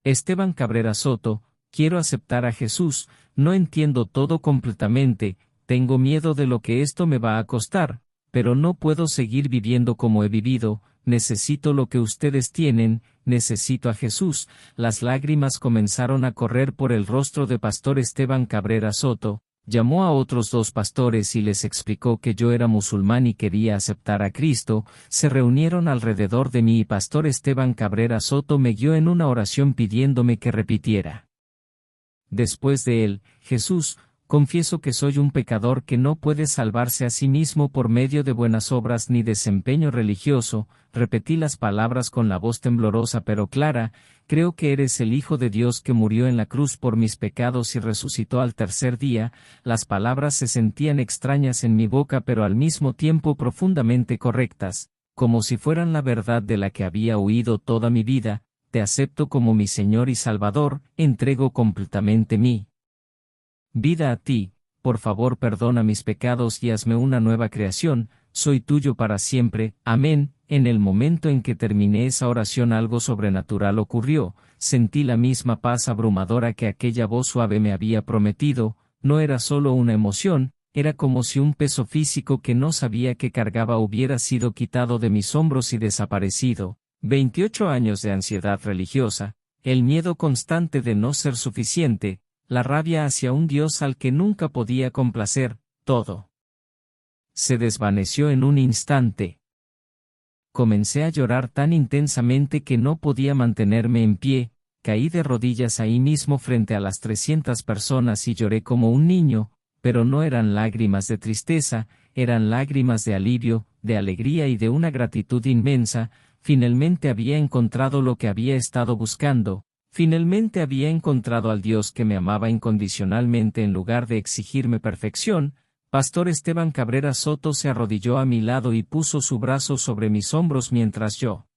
Esteban Cabrera Soto, quiero aceptar a Jesús, no entiendo todo completamente, tengo miedo de lo que esto me va a costar, pero no puedo seguir viviendo como he vivido, necesito lo que ustedes tienen, necesito a Jesús. Las lágrimas comenzaron a correr por el rostro de Pastor Esteban Cabrera Soto, llamó a otros 2 pastores y les explicó que yo era musulmán y quería aceptar a Cristo. Se reunieron alrededor de mí y Pastor Esteban Cabrera Soto me guió en una oración pidiéndome que repitiera. Después de él, Jesús, confieso que soy un pecador que no puede salvarse a sí mismo por medio de buenas obras ni desempeño religioso. Repetí las palabras con la voz temblorosa pero clara, creo que eres el Hijo de Dios que murió en la cruz por mis pecados y resucitó al tercer día. Las palabras se sentían extrañas en mi boca pero al mismo tiempo profundamente correctas, como si fueran la verdad de la que había huido toda mi vida. Te acepto como mi Señor y Salvador, entrego completamente mi vida a ti, por favor perdona mis pecados y hazme una nueva creación, soy tuyo para siempre, amén. En el momento en que terminé esa oración algo sobrenatural ocurrió, sentí la misma paz abrumadora que aquella voz suave me había prometido. No era solo una emoción, era como si un peso físico que no sabía que cargaba hubiera sido quitado de mis hombros y desaparecido. 28 años de ansiedad religiosa, el miedo constante de no ser suficiente, la rabia hacia un Dios al que nunca podía complacer, todo se desvaneció en un instante. Comencé a llorar tan intensamente que no podía mantenerme en pie, caí de rodillas ahí mismo frente a las 300 personas y lloré como un niño, pero no eran lágrimas de tristeza, eran lágrimas de alivio, de alegría y de una gratitud inmensa. Finalmente había encontrado lo que había estado buscando. Finalmente había encontrado al Dios que me amaba incondicionalmente en lugar de exigirme perfección. Pastor Esteban Cabrera Soto se arrodilló a mi lado y puso su brazo sobre mis hombros mientras yo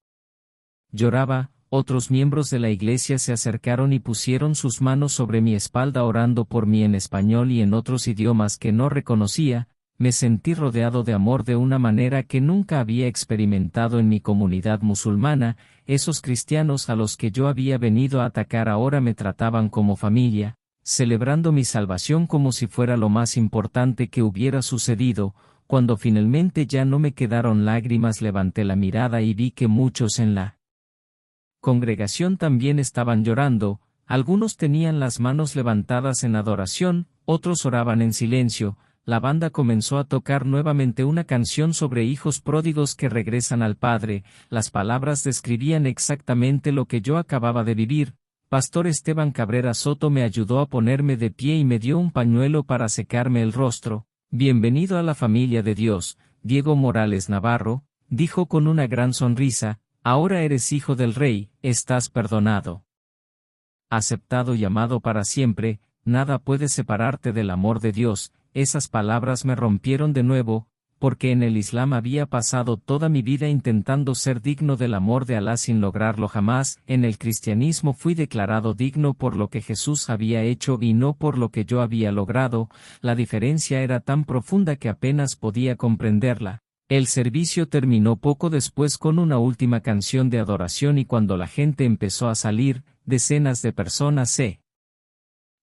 lloraba. Otros miembros de la iglesia se acercaron y pusieron sus manos sobre mi espalda orando por mí en español y en otros idiomas que no reconocía. Me sentí rodeado de amor de una manera que nunca había experimentado en mi comunidad musulmana. Esos cristianos a los que yo había venido a atacar ahora me trataban como familia, celebrando mi salvación como si fuera lo más importante que hubiera sucedido. Cuando finalmente ya no me quedaron lágrimas, levanté la mirada y vi que muchos en la congregación también estaban llorando. Algunos tenían las manos levantadas en adoración, otros oraban en silencio. La banda comenzó a tocar nuevamente una canción sobre hijos pródigos que regresan al Padre. Las palabras describían exactamente lo que yo acababa de vivir. Pastor Esteban Cabrera Soto me ayudó a ponerme de pie y me dio un pañuelo para secarme el rostro. Bienvenido a la familia de Dios, Diego Morales Navarro, dijo con una gran sonrisa, ahora eres hijo del rey, estás perdonado. Aceptado y amado para siempre, nada puede separarte del amor de Dios. Esas palabras me rompieron de nuevo, porque en el Islam había pasado toda mi vida intentando ser digno del amor de Alá sin lograrlo jamás. En el cristianismo fui declarado digno por lo que Jesús había hecho y no por lo que yo había logrado. La diferencia era tan profunda que apenas podía comprenderla. El servicio terminó poco después con una última canción de adoración y cuando la gente empezó a salir, decenas de personas se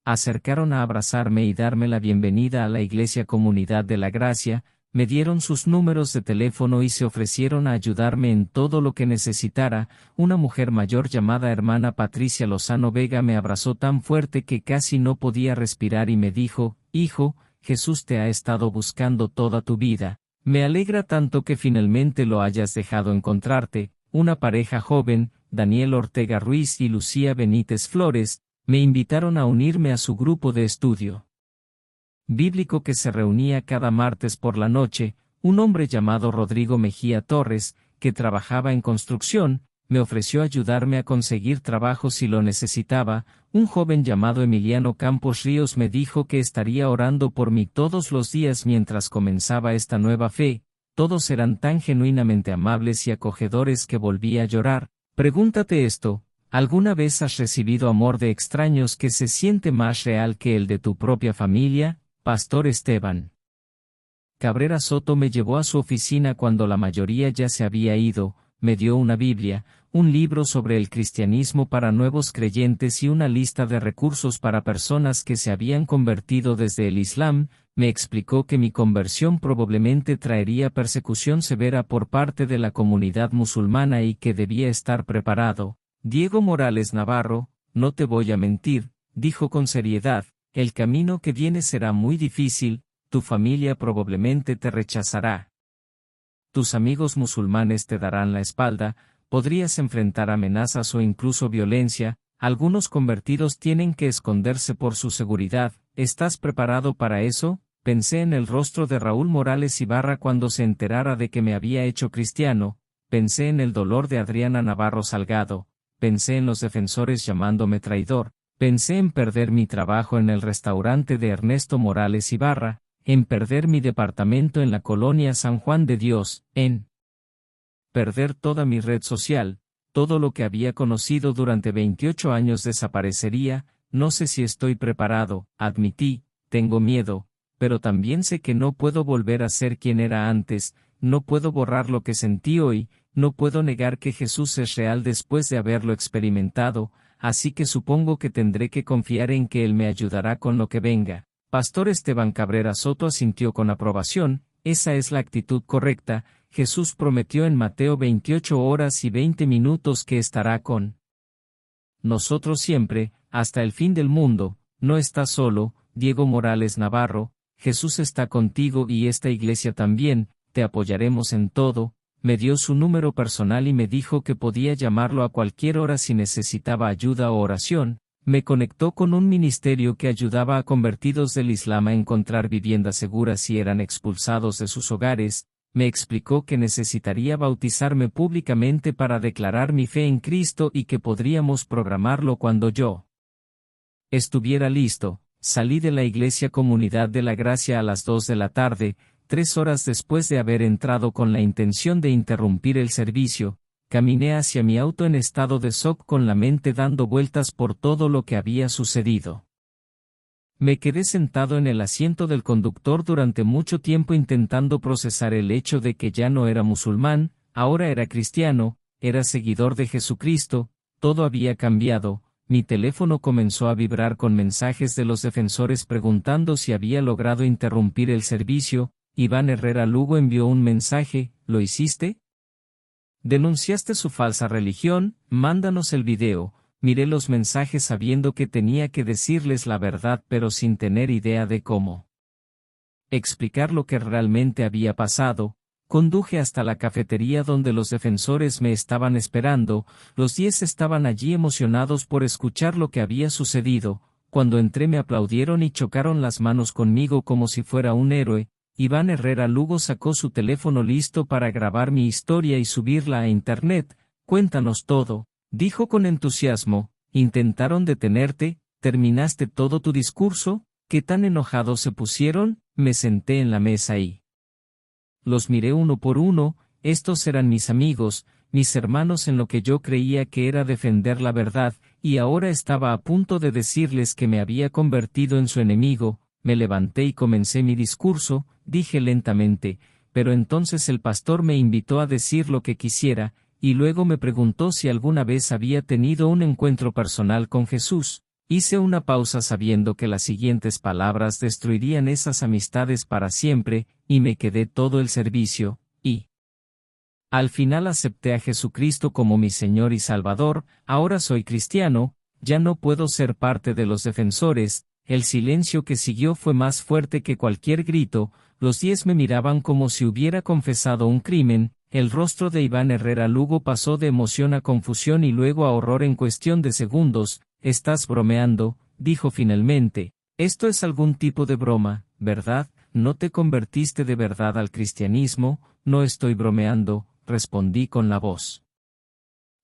acercaron a abrazarme y darme la bienvenida a la Iglesia Comunidad de la Gracia, me dieron sus números de teléfono y se ofrecieron a ayudarme en todo lo que necesitara. Una mujer mayor llamada hermana Patricia Lozano Vega me abrazó tan fuerte que casi no podía respirar y me dijo, hijo, Jesús te ha estado buscando toda tu vida. Me alegra tanto que finalmente lo hayas dejado encontrarte. Una pareja joven, Daniel Ortega Ruiz y Lucía Benítez Flores, me invitaron a unirme a su grupo de estudio bíblico que se reunía cada martes por la noche. Un hombre llamado Rodrigo Mejía Torres, que trabajaba en construcción, me ofreció ayudarme a conseguir trabajo si lo necesitaba. Un joven llamado Emiliano Campos Ríos me dijo que estaría orando por mí todos los días mientras comenzaba esta nueva fe. Todos eran tan genuinamente amables y acogedores que volví a llorar. Pregúntate esto, ¿alguna vez has recibido amor de extraños que se siente más real que el de tu propia familia? Pastor Esteban Cabrera Soto me llevó a su oficina cuando la mayoría ya se había ido, me dio una Biblia, un libro sobre el cristianismo para nuevos creyentes y una lista de recursos para personas que se habían convertido desde el Islam. Me explicó que mi conversión probablemente traería persecución severa por parte de la comunidad musulmana y que debía estar preparado. Diego Morales Navarro, no te voy a mentir, dijo con seriedad, el camino que viene será muy difícil, tu familia probablemente te rechazará. Tus amigos musulmanes te darán la espalda, podrías enfrentar amenazas o incluso violencia. Algunos convertidos tienen que esconderse por su seguridad. ¿Estás preparado para eso? Pensé en el rostro de Raúl Morales Ibarra cuando se enterara de que me había hecho cristiano, pensé en el dolor de Adriana Navarro Salgado, pensé en los defensores llamándome traidor, pensé en perder mi trabajo en el restaurante de Ernesto Morales Ibarra, en perder mi departamento en la colonia San Juan de Dios, en perder toda mi red social. Todo lo que había conocido durante 28 años desaparecería. No sé si estoy preparado, admití, tengo miedo, pero también sé que no puedo volver a ser quien era antes, no puedo borrar lo que sentí hoy, no puedo negar que Jesús es real después de haberlo experimentado, así que supongo que tendré que confiar en que Él me ayudará con lo que venga. Pastor Esteban Cabrera Soto asintió con aprobación. Esa es la actitud correcta. Jesús prometió en Mateo 28 horas y 20 minutos que estará con nosotros siempre, hasta el fin del mundo. No estás solo, Diego Morales Navarro, Jesús está contigo y esta iglesia también, te apoyaremos en todo. Me dio su número personal y me dijo que podía llamarlo a cualquier hora si necesitaba ayuda o oración. Me conectó con un ministerio que ayudaba a convertidos del Islam a encontrar vivienda segura si eran expulsados de sus hogares. Me explicó que necesitaría bautizarme públicamente para declarar mi fe en Cristo y que podríamos programarlo cuando yo estuviera listo. Salí de la Iglesia Comunidad de la Gracia a las 2 de la tarde, 3 horas después de haber entrado con la intención de interrumpir el servicio. Caminé hacia mi auto en estado de shock con la mente dando vueltas por todo lo que había sucedido. Me quedé sentado en el asiento del conductor durante mucho tiempo intentando procesar el hecho de que ya no era musulmán, ahora era cristiano, era seguidor de Jesucristo. Todo había cambiado. Mi teléfono comenzó a vibrar con mensajes de los defensores preguntando si había logrado interrumpir el servicio. Iván Herrera Lugo envió un mensaje, ¿lo hiciste? ¿Denunciaste su falsa religión? Mándanos el video. Miré los mensajes sabiendo que tenía que decirles la verdad pero sin tener idea de cómo explicar lo que realmente había pasado. Conduje hasta la cafetería donde los defensores me estaban esperando. Los 10 estaban allí emocionados por escuchar lo que había sucedido. Cuando entré me aplaudieron y chocaron las manos conmigo como si fuera un héroe. Iván Herrera Lugo sacó su teléfono listo para grabar mi historia y subirla a internet. Cuéntanos todo, dijo con entusiasmo. ¿Intentaron detenerte? ¿Terminaste todo tu discurso? ¿Qué tan enojados se pusieron? Me senté en la mesa y los miré uno por uno. Estos eran mis amigos, mis hermanos en lo que yo creía que era defender la verdad, y ahora estaba a punto de decirles que me había convertido en su enemigo. Me levanté y comencé mi discurso, dije lentamente, pero entonces el pastor me invitó a decir lo que quisiera, y luego me preguntó si alguna vez había tenido un encuentro personal con Jesús. Hice una pausa sabiendo que las siguientes palabras destruirían esas amistades para siempre, y me quedé todo el servicio, y al final acepté a Jesucristo como mi Señor y Salvador. Ahora soy cristiano, ya no puedo ser parte de los defensores. El silencio que siguió fue más fuerte que cualquier grito. Los 10 me miraban como si hubiera confesado un crimen. El rostro de Iván Herrera Lugo pasó de emoción a confusión y luego a horror en cuestión de segundos. «Estás bromeando», dijo finalmente. «Esto es algún tipo de broma, ¿verdad? ¿No te convertiste de verdad al cristianismo?» «No estoy bromeando», respondí con la voz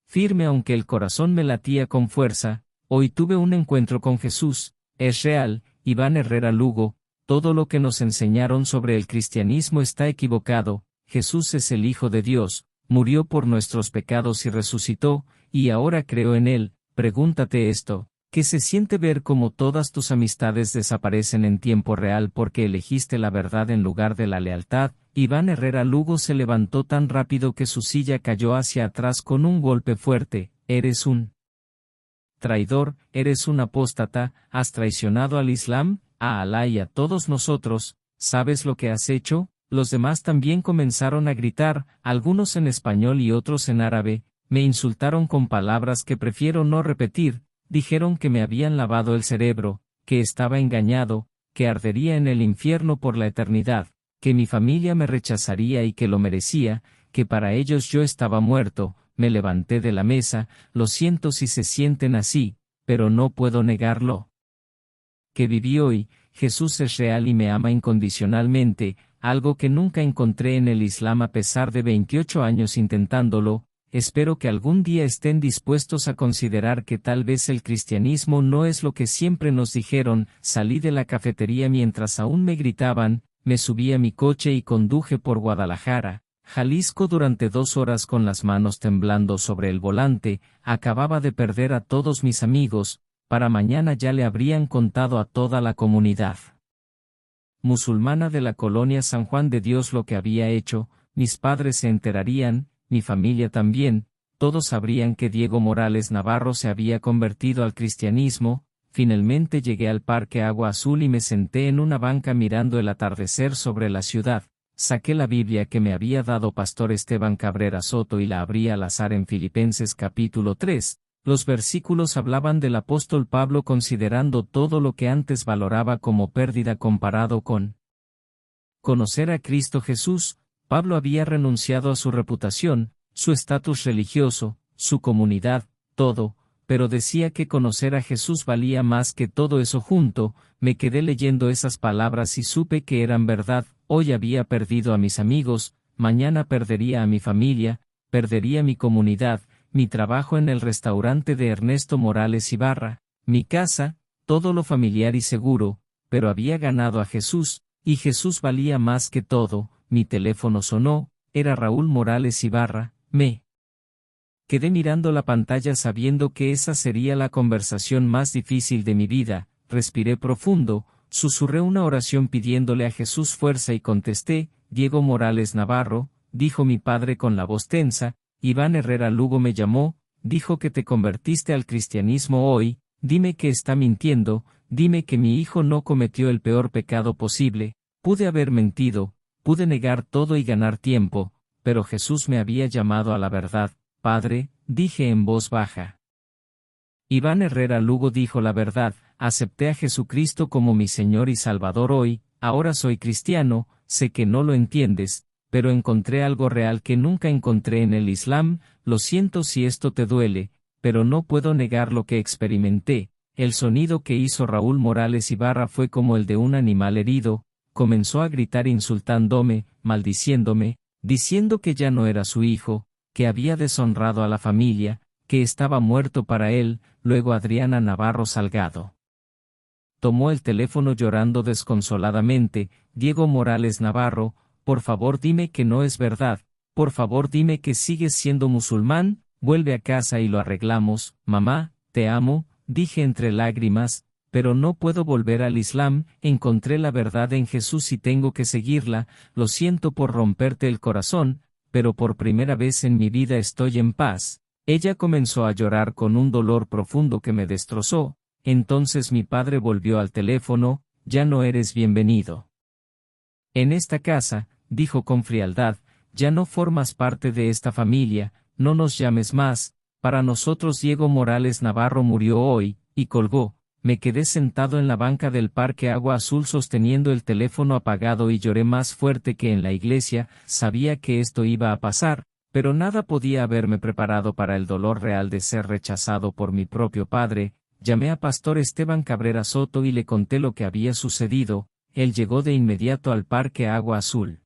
firme aunque el corazón me latía con fuerza. «Hoy tuve un encuentro con Jesús. Es real, Iván Herrera Lugo. Todo lo que nos enseñaron sobre el cristianismo está equivocado. Jesús es el Hijo de Dios, murió por nuestros pecados y resucitó, y ahora creo en Él». Pregúntate esto, ¿qué se siente ver cómo todas tus amistades desaparecen en tiempo real porque elegiste la verdad en lugar de la lealtad? Iván Herrera Lugo se levantó tan rápido que su silla cayó hacia atrás con un golpe fuerte. «Eres un traidor, eres un apóstata, has traicionado al Islam, a Alá y a todos nosotros. ¿Sabes lo que has hecho?». Los demás también comenzaron a gritar, algunos en español y otros en árabe. Me insultaron con palabras que prefiero no repetir. Dijeron que me habían lavado el cerebro, que estaba engañado, que ardería en el infierno por la eternidad, que mi familia me rechazaría y que lo merecía, que para ellos yo estaba muerto. Me levanté de la mesa. Lo siento si se sienten así, pero no puedo negarlo. Que viví hoy. Jesús es real y me ama incondicionalmente, algo que nunca encontré en el Islam a pesar de 28 años intentándolo. Espero que algún día estén dispuestos a considerar que tal vez el cristianismo no es lo que siempre nos dijeron. Salí de la cafetería mientras aún me gritaban, me subí a mi coche y conduje por Guadalajara, Jalisco durante 2 horas con las manos temblando sobre el volante. Acababa de perder a todos mis amigos, para mañana ya le habrían contado a toda la comunidad musulmana de la colonia San Juan de Dios lo que había hecho. Mis padres se enterarían, mi familia también, todos sabrían que Diego Morales Navarro se había convertido al cristianismo. Finalmente llegué al Parque Agua Azul y me senté en una banca mirando el atardecer sobre la ciudad. Saqué la Biblia que me había dado Pastor Esteban Cabrera Soto y la abrí al azar en Filipenses capítulo 3. Los versículos hablaban del apóstol Pablo considerando todo lo que antes valoraba como pérdida comparado con conocer a Cristo Jesús. Pablo había renunciado a su reputación, su estatus religioso, su comunidad, todo, pero decía que conocer a Jesús valía más que todo eso junto. Me quedé leyendo esas palabras y supe que eran verdad. Hoy había perdido a mis amigos, mañana perdería a mi familia, perdería mi comunidad, mi trabajo en el restaurante de Ernesto Morales Ibarra, mi casa, todo lo familiar y seguro, pero había ganado a Jesús, y Jesús valía más que todo. Mi teléfono sonó, era Raúl Morales Ibarra. Me quedé mirando la pantalla sabiendo que esa sería la conversación más difícil de mi vida. Respiré profundo, susurré una oración pidiéndole a Jesús fuerza y contesté. «Diego Morales Navarro», dijo mi padre con la voz tensa. «Iván Herrera Lugo me llamó, dijo que te convertiste al cristianismo hoy. Dime que está mintiendo, dime que mi hijo no cometió el peor pecado posible. Pude haber mentido, pude negar todo y ganar tiempo, pero Jesús me había llamado a la verdad». «Padre», dije en voz baja. Iván Herrera Lugo dijo la verdad. «Acepté a Jesucristo como mi Señor y Salvador hoy, ahora soy cristiano. Sé que no lo entiendes, pero encontré algo real que nunca encontré en el Islam. Lo siento si esto te duele, pero no puedo negar lo que experimenté». El sonido que hizo Raúl Morales Ibarra fue como el de un animal herido. comenzó a gritar insultándome, maldiciéndome, diciendo que ya no era su hijo, que había deshonrado a la familia, que estaba muerto para él. Luego Adriana Navarro Salgado tomó el teléfono llorando desconsoladamente. Diego Morales Navarro, por favor dime que no es verdad, por favor dime que sigues siendo musulmán, vuelve a casa y lo arreglamos. Mamá, te amo, dije entre lágrimas, pero no puedo volver al Islam. Encontré la verdad en Jesús y tengo que seguirla. Lo siento por romperte el corazón, pero por primera vez en mi vida estoy en paz. Ella comenzó a llorar con un dolor profundo que me destrozó. Entonces mi padre volvió al teléfono. Ya no eres bienvenido en esta casa, dijo con frialdad, ya no formas parte de esta familia, no nos llames más. Para nosotros Diego Morales Navarro murió hoy, y colgó. Me quedé sentado en la banca del Parque Agua Azul sosteniendo el teléfono apagado y lloré más fuerte que en la iglesia. Sabía que esto iba a pasar, pero nada podía haberme preparado para el dolor real de ser rechazado por mi propio padre. Llamé a Pastor Esteban Cabrera Soto y le conté lo que había sucedido. Él llegó de inmediato al Parque Agua Azul,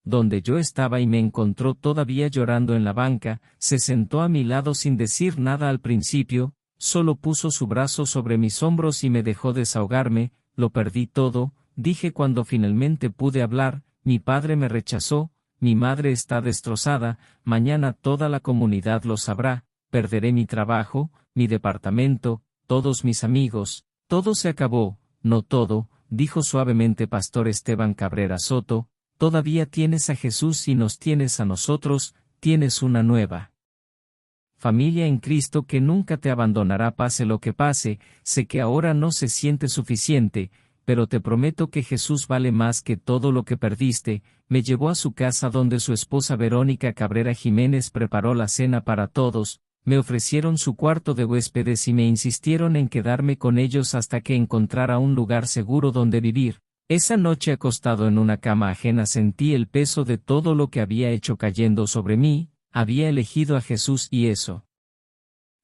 donde yo estaba, y me encontró todavía llorando en la banca. Se sentó a mi lado sin decir nada al principio, solo puso su brazo sobre mis hombros y me dejó desahogarme. Lo perdí todo, dije cuando finalmente pude hablar. Mi padre me rechazó, mi madre está destrozada, mañana toda la comunidad lo sabrá, perderé mi trabajo, mi departamento, todos mis amigos, todo se acabó. No todo, dijo suavemente Pastor Esteban Cabrera Soto, todavía tienes a Jesús y nos tienes a nosotros, tienes una nueva familia en Cristo que nunca te abandonará pase lo que pase. Sé que ahora no se siente suficiente, pero te prometo que Jesús vale más que todo lo que perdiste. Me llevó a su casa donde su esposa Verónica Cabrera Jiménez preparó la cena para todos. Me ofrecieron su cuarto de huéspedes y me insistieron en quedarme con ellos hasta que encontrara un lugar seguro donde vivir. Esa noche acostado en una cama ajena sentí el peso de todo lo que había hecho cayendo sobre mí. Había elegido a Jesús y eso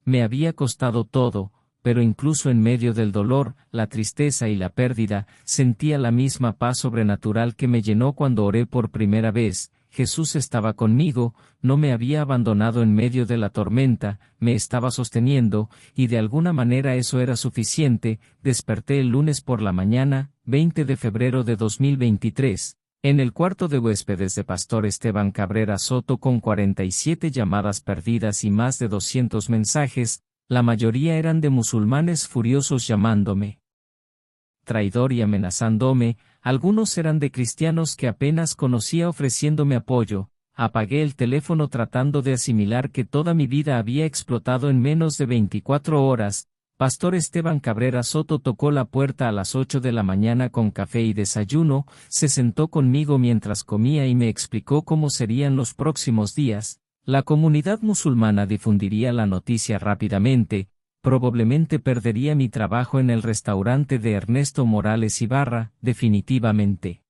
me había costado todo, pero incluso en medio del dolor, la tristeza y la pérdida, sentía la misma paz sobrenatural que me llenó cuando oré por primera vez. Jesús estaba conmigo, no me había abandonado en medio de la tormenta, me estaba sosteniendo, y de alguna manera eso era suficiente. Desperté el lunes por la mañana, 20 de febrero de 2023, en el cuarto de huéspedes de Pastor Esteban Cabrera Soto con 47 llamadas perdidas y más de 200 mensajes. La mayoría eran de musulmanes furiosos llamándome traidor y amenazándome. Algunos eran de cristianos que apenas conocía ofreciéndome apoyo. Apagué el teléfono tratando de asimilar que toda mi vida había explotado en menos de 24 horas. Pastor Esteban Cabrera Soto tocó la puerta a las 8 de la mañana con café y desayuno, se sentó conmigo mientras comía y me explicó cómo serían los próximos días. La comunidad musulmana difundiría la noticia rápidamente. Probablemente perdería mi trabajo en el restaurante de Ernesto Morales Ibarra, definitivamente.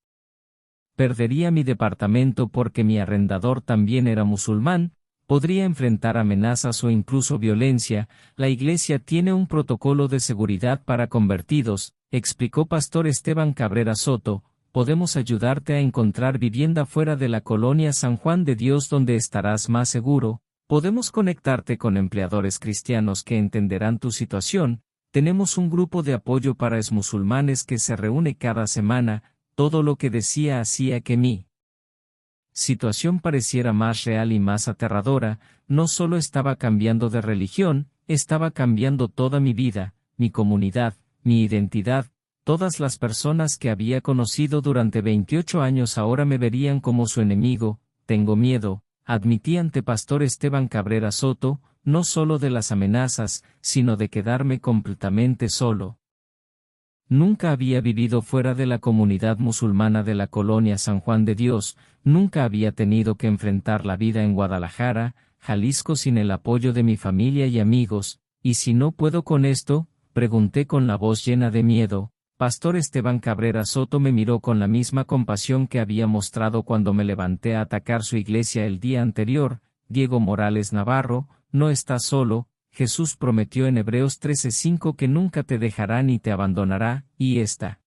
Perdería mi departamento porque mi arrendador también era musulmán. Podría enfrentar amenazas o incluso violencia. La iglesia tiene un protocolo de seguridad para convertidos, explicó Pastor Esteban Cabrera Soto. Podemos ayudarte a encontrar vivienda fuera de la colonia San Juan de Dios donde estarás más seguro. Podemos conectarte con empleadores cristianos que entenderán tu situación. Tenemos un grupo de apoyo para exmusulmanes que se reúne cada semana. Todo lo que decía hacía que mi situación pareciera más real y más aterradora. No solo estaba cambiando de religión, estaba cambiando toda mi vida, mi comunidad, mi identidad. Todas las personas que había conocido durante 28 años ahora me verían como su enemigo. Tengo miedo, admití ante Pastor Esteban Cabrera Soto, no solo de las amenazas, sino de quedarme completamente solo. Nunca había vivido fuera de la comunidad musulmana de la colonia San Juan de Dios, nunca había tenido que enfrentar la vida en Guadalajara, Jalisco sin el apoyo de mi familia y amigos. ¿Y si no puedo con esto?, pregunté con la voz llena de miedo. Pastor Esteban Cabrera Soto me miró con la misma compasión que había mostrado cuando me levanté a atacar su iglesia el día anterior. Diego Morales Navarro, no estás solo. Jesús prometió en Hebreos 13:5 que nunca te dejará ni te abandonará, y esta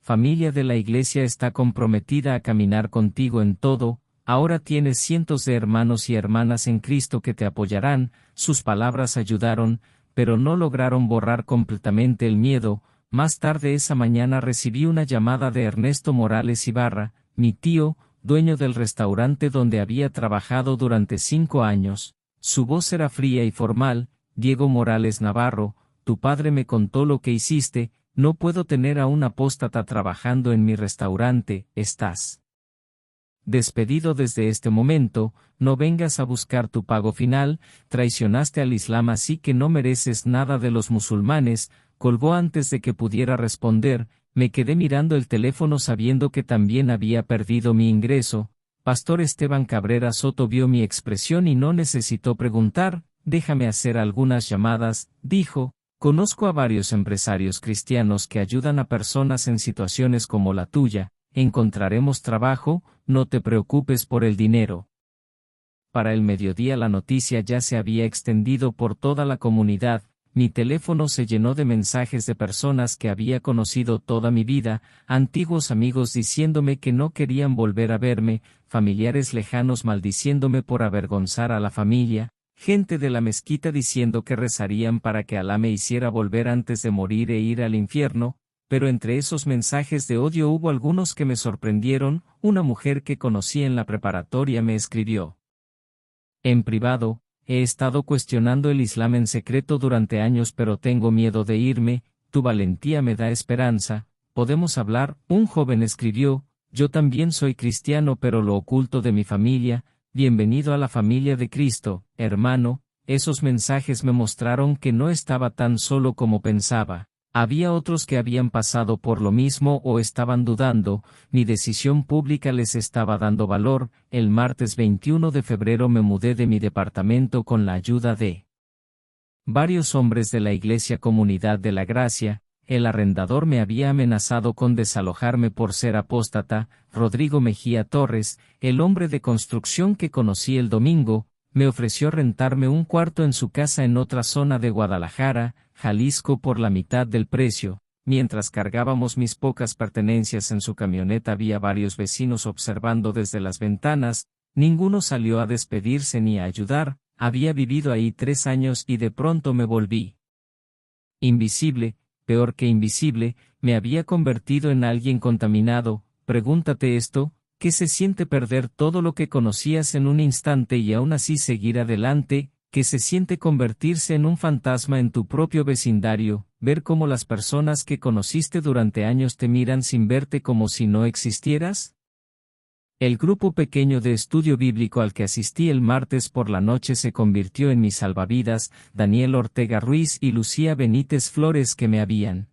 familia de la iglesia está comprometida a caminar contigo en todo. Ahora tienes cientos de hermanos y hermanas en Cristo que te apoyarán. Sus palabras ayudaron, pero no lograron borrar completamente el miedo. Más tarde esa mañana recibí una llamada de Ernesto Morales Ibarra, mi tío, dueño del restaurante donde había trabajado durante 5 años. Su voz era fría y formal. Diego Morales Navarro, tu padre me contó lo que hiciste. No puedo tener a un apóstata trabajando en mi restaurante. Estás despedido desde este momento. No vengas a buscar tu pago final. Traicionaste al Islam, así que no mereces nada de los musulmanes. Colgó antes de que pudiera responder. Me quedé mirando el teléfono sabiendo que también había perdido mi ingreso. Pastor Esteban Cabrera Soto vio mi expresión y no necesitó preguntar. Déjame hacer algunas llamadas, dijo. Conozco a varios empresarios cristianos que ayudan a personas en situaciones como la tuya. Encontraremos trabajo, no te preocupes por el dinero. Para el mediodía la noticia ya se había extendido por toda la comunidad. Mi teléfono se llenó de mensajes de personas que había conocido toda mi vida, antiguos amigos diciéndome que no querían volver a verme, familiares lejanos maldiciéndome por avergonzar a la familia, gente de la mezquita diciendo que rezarían para que Alá me hiciera volver antes de morir e ir al infierno. Pero entre esos mensajes de odio hubo algunos que me sorprendieron. Una mujer que conocí en la preparatoria me escribió: en privado, he estado cuestionando el Islam en secreto durante años, pero tengo miedo de irme. Tu valentía me da esperanza. ¿Podemos hablar? Un joven escribió: yo también soy cristiano, pero lo oculto de mi familia. Bienvenido a la familia de Cristo, hermano. Esos mensajes me mostraron que no estaba tan solo como pensaba. Había otros que habían pasado por lo mismo o estaban dudando. Mi decisión pública les estaba dando valor. El martes 21 de febrero me mudé de mi departamento con la ayuda de varios hombres de la Iglesia Comunidad de la Gracia. El arrendador me había amenazado con desalojarme por ser apóstata. Rodrigo Mejía Torres, el hombre de construcción que conocí el domingo, me ofreció rentarme un cuarto en su casa en otra zona de Guadalajara, Jalisco, por la mitad del precio. Mientras cargábamos mis pocas pertenencias en su camioneta había varios vecinos observando desde las ventanas. Ninguno salió a despedirse ni a ayudar. Había vivido ahí 3 años y de pronto me volví invisible. Peor que invisible, me había convertido en alguien contaminado. Pregúntate esto: ¿qué se siente perder todo lo que conocías en un instante y aún así seguir adelante? ¿Qué se siente convertirse en un fantasma en tu propio vecindario? Ver cómo las personas que conociste durante años te miran sin verte, como si no existieras. El grupo pequeño de estudio bíblico al que asistí el martes por la noche se convirtió en mis salvavidas. Daniel Ortega Ruiz y Lucía Benítez Flores, que me habían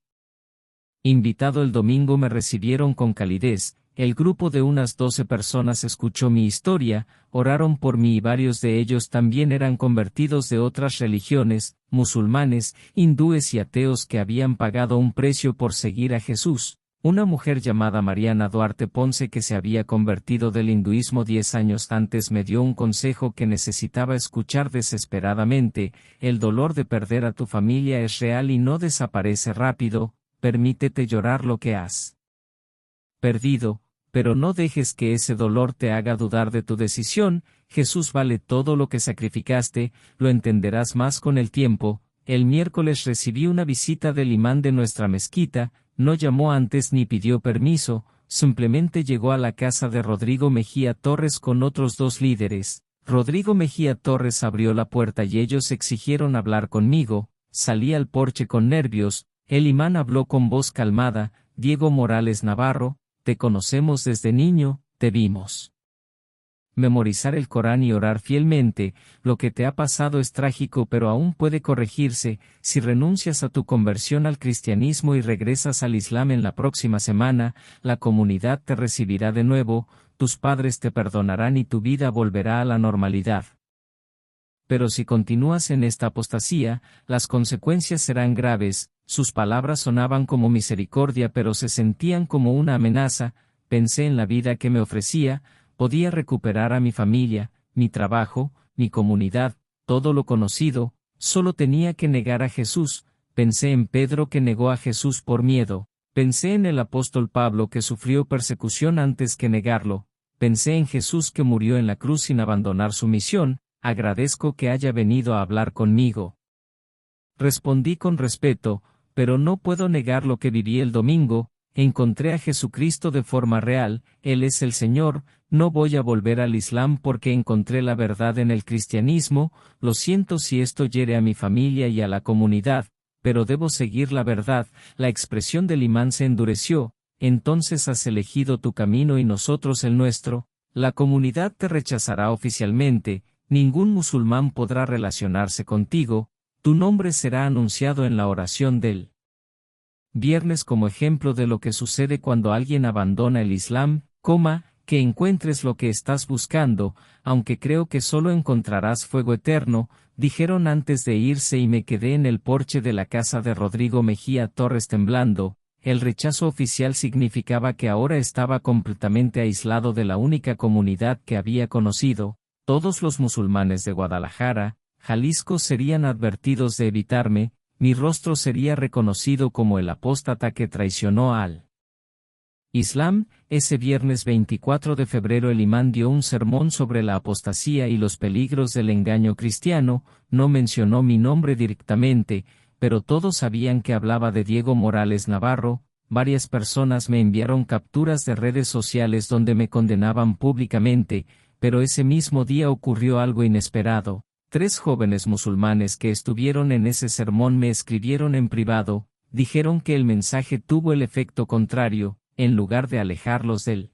invitado el domingo, me recibieron con calidez. El grupo de unas 12 personas escuchó mi historia, oraron por mí y varios de ellos también eran convertidos de otras religiones, musulmanes, hindúes y ateos que habían pagado un precio por seguir a Jesús. Una mujer llamada Mariana Duarte Ponce, que se había convertido del hinduismo 10 años antes, me dio un consejo que necesitaba escuchar desesperadamente: el dolor de perder a tu familia es real y no desaparece rápido. Permítete llorar lo que has perdido, pero no dejes que ese dolor te haga dudar de tu decisión. Jesús vale todo lo que sacrificaste. Lo entenderás más con el tiempo. El miércoles recibí una visita del imán de nuestra mezquita. No llamó antes ni pidió permiso, simplemente llegó a la casa de Rodrigo Mejía Torres con otros 2 líderes. Rodrigo Mejía Torres abrió la puerta y ellos exigieron hablar conmigo. Salí al porche con nervios. El imán habló con voz calmada: Diego Morales Navarro, te conocemos desde niño, te vimos memorizar el Corán y orar fielmente. Lo que te ha pasado es trágico, pero aún puede corregirse. Si renuncias a tu conversión al cristianismo y regresas al Islam en la próxima semana, la comunidad te recibirá de nuevo, tus padres te perdonarán y tu vida volverá a la normalidad. Pero si continúas en esta apostasía, las consecuencias serán graves. Sus palabras sonaban como misericordia, pero se sentían como una amenaza. Pensé en la vida que me ofrecía. Podía recuperar a mi familia, mi trabajo, mi comunidad, todo lo conocido. Solo tenía que negar a Jesús. Pensé en Pedro, que negó a Jesús por miedo. Pensé en el apóstol Pablo que sufrió persecución antes que negarlo, pensé en Jesús que murió en la cruz sin abandonar su misión, agradezco que haya venido a hablar conmigo. Respondí con respeto, pero no puedo negar lo que viví el domingo, encontré a Jesucristo de forma real, Él es el Señor, no voy a volver al Islam porque encontré la verdad en el cristianismo, lo siento si esto hiere a mi familia y a la comunidad, pero debo seguir la verdad. La expresión del imán se endureció, entonces has elegido tu camino y nosotros el nuestro, la comunidad te rechazará oficialmente, ningún musulmán podrá relacionarse contigo, tu nombre será anunciado en la oración del viernes como ejemplo de lo que sucede cuando alguien abandona el Islam, que encuentres lo que estás buscando, aunque creo que solo encontrarás fuego eterno, dijeron antes de irse y me quedé en el porche de la casa de Rodrigo Mejía Torres temblando. El rechazo oficial significaba que ahora estaba completamente aislado de la única comunidad que había conocido. Todos los musulmanes de Guadalajara, Jalisco serían advertidos de evitarme, mi rostro sería reconocido como el apóstata que traicionó al Islam. Ese viernes 24 de febrero el imán dio un sermón sobre la apostasía y los peligros del engaño cristiano, no mencionó mi nombre directamente, pero todos sabían que hablaba de Diego Morales Navarro. Varias personas me enviaron capturas de redes sociales donde me condenaban públicamente, pero ese mismo día ocurrió algo inesperado. 3 jóvenes musulmanes que estuvieron en ese sermón me escribieron en privado, dijeron que el mensaje tuvo el efecto contrario, en lugar de alejarlos del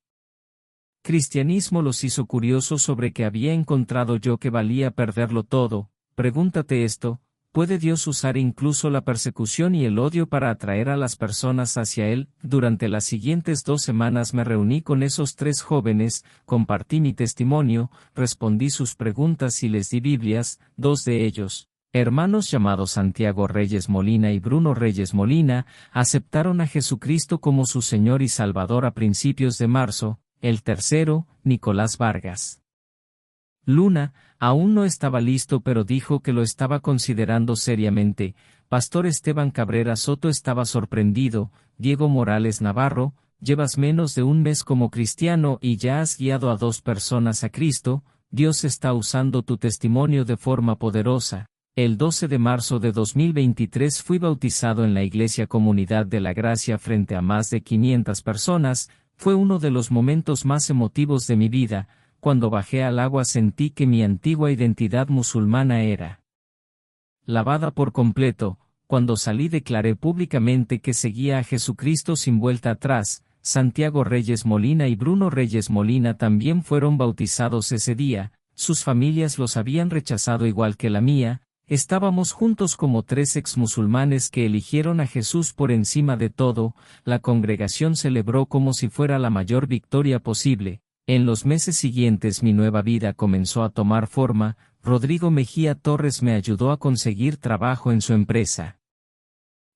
cristianismo los hizo curiosos sobre que había encontrado yo que valía perderlo todo. Pregúntate esto, ¿puede Dios usar incluso la persecución y el odio para atraer a las personas hacia Él? Durante las siguientes 2 semanas me reuní con esos 3 jóvenes, compartí mi testimonio, respondí sus preguntas y les di Biblias. 2 de ellos, hermanos llamados Santiago Reyes Molina y Bruno Reyes Molina, aceptaron a Jesucristo como su Señor y Salvador a principios de marzo. El tercero, Nicolás Vargas Luna, aún no estaba listo pero dijo que lo estaba considerando seriamente. Pastor Esteban Cabrera Soto estaba sorprendido. Diego Morales Navarro, llevas menos de un mes como cristiano y ya has guiado a 2 personas a Cristo, Dios está usando tu testimonio de forma poderosa. El 12 de marzo de 2023 fui bautizado en la Iglesia Comunidad de la Gracia frente a más de 500 personas, fue uno de los momentos más emotivos de mi vida. Cuando bajé al agua sentí que mi antigua identidad musulmana era lavada por completo. Cuando salí declaré públicamente que seguía a Jesucristo sin vuelta atrás. Santiago Reyes Molina y Bruno Reyes Molina también fueron bautizados ese día, sus familias los habían rechazado igual que la mía. Estábamos juntos como 3 exmusulmanes que eligieron a Jesús por encima de todo. La congregación celebró como si fuera la mayor victoria posible. En los meses siguientes mi nueva vida comenzó a tomar forma. Rodrigo Mejía Torres me ayudó a conseguir trabajo en su empresa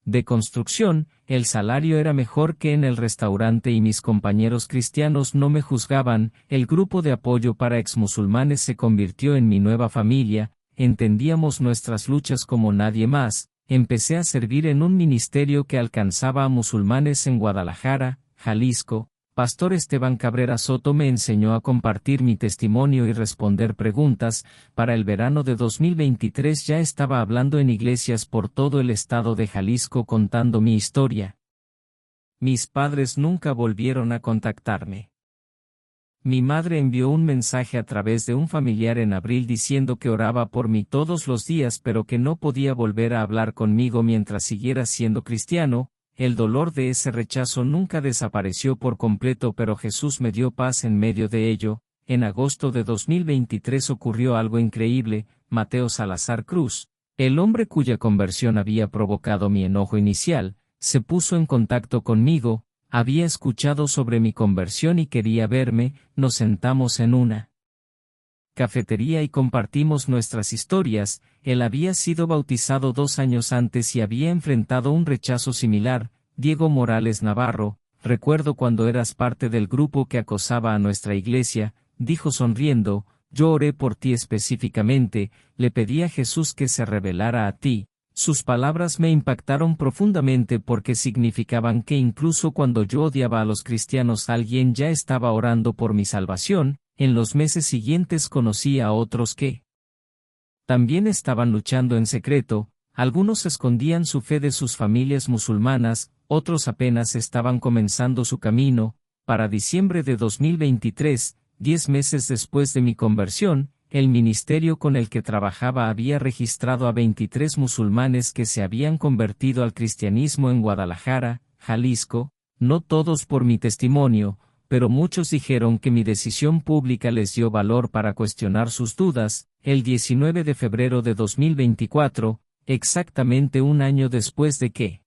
de construcción. El salario era mejor que en el restaurante y mis compañeros cristianos no me juzgaban. El grupo de apoyo para exmusulmanes se convirtió en mi nueva familia. Entendíamos nuestras luchas como nadie más. Empecé a servir en un ministerio que alcanzaba a musulmanes en Guadalajara, Jalisco. Pastor Esteban Cabrera Soto me enseñó a compartir mi testimonio y responder preguntas. Para el verano de 2023 ya estaba hablando en iglesias por todo el estado de Jalisco contando mi historia. Mis padres nunca volvieron a contactarme. Mi madre envió un mensaje a través de un familiar en abril diciendo que oraba por mí todos los días pero que no podía volver a hablar conmigo mientras siguiera siendo cristiano. El dolor de ese rechazo nunca desapareció por completo pero Jesús me dio paz en medio de ello. En agosto de 2023 ocurrió algo increíble. Mateo Salazar Cruz, el hombre cuya conversión había provocado mi enojo inicial, se puso en contacto conmigo. Había escuchado sobre mi conversión y quería verme. Nos sentamos en una cafetería y compartimos nuestras historias. Él había sido bautizado 2 años antes y había enfrentado un rechazo similar. Diego Morales Navarro, recuerdo cuando eras parte del grupo que acosaba a nuestra iglesia, dijo sonriendo, yo oré por ti específicamente, le pedí a Jesús que se revelara a ti. Sus palabras me impactaron profundamente porque significaban que incluso cuando yo odiaba a los cristianos alguien ya estaba orando por mi salvación. En los meses siguientes conocí a otros que también estaban luchando en secreto. Algunos escondían su fe de sus familias musulmanas, otros apenas estaban comenzando su camino. Para diciembre de 2023, 10 meses después de mi conversión, el ministerio con el que trabajaba había registrado a 23 musulmanes que se habían convertido al cristianismo en Guadalajara, Jalisco, no todos por mi testimonio, pero muchos dijeron que mi decisión pública les dio valor para cuestionar sus dudas. El 19 de febrero de 2024, exactamente un año después de que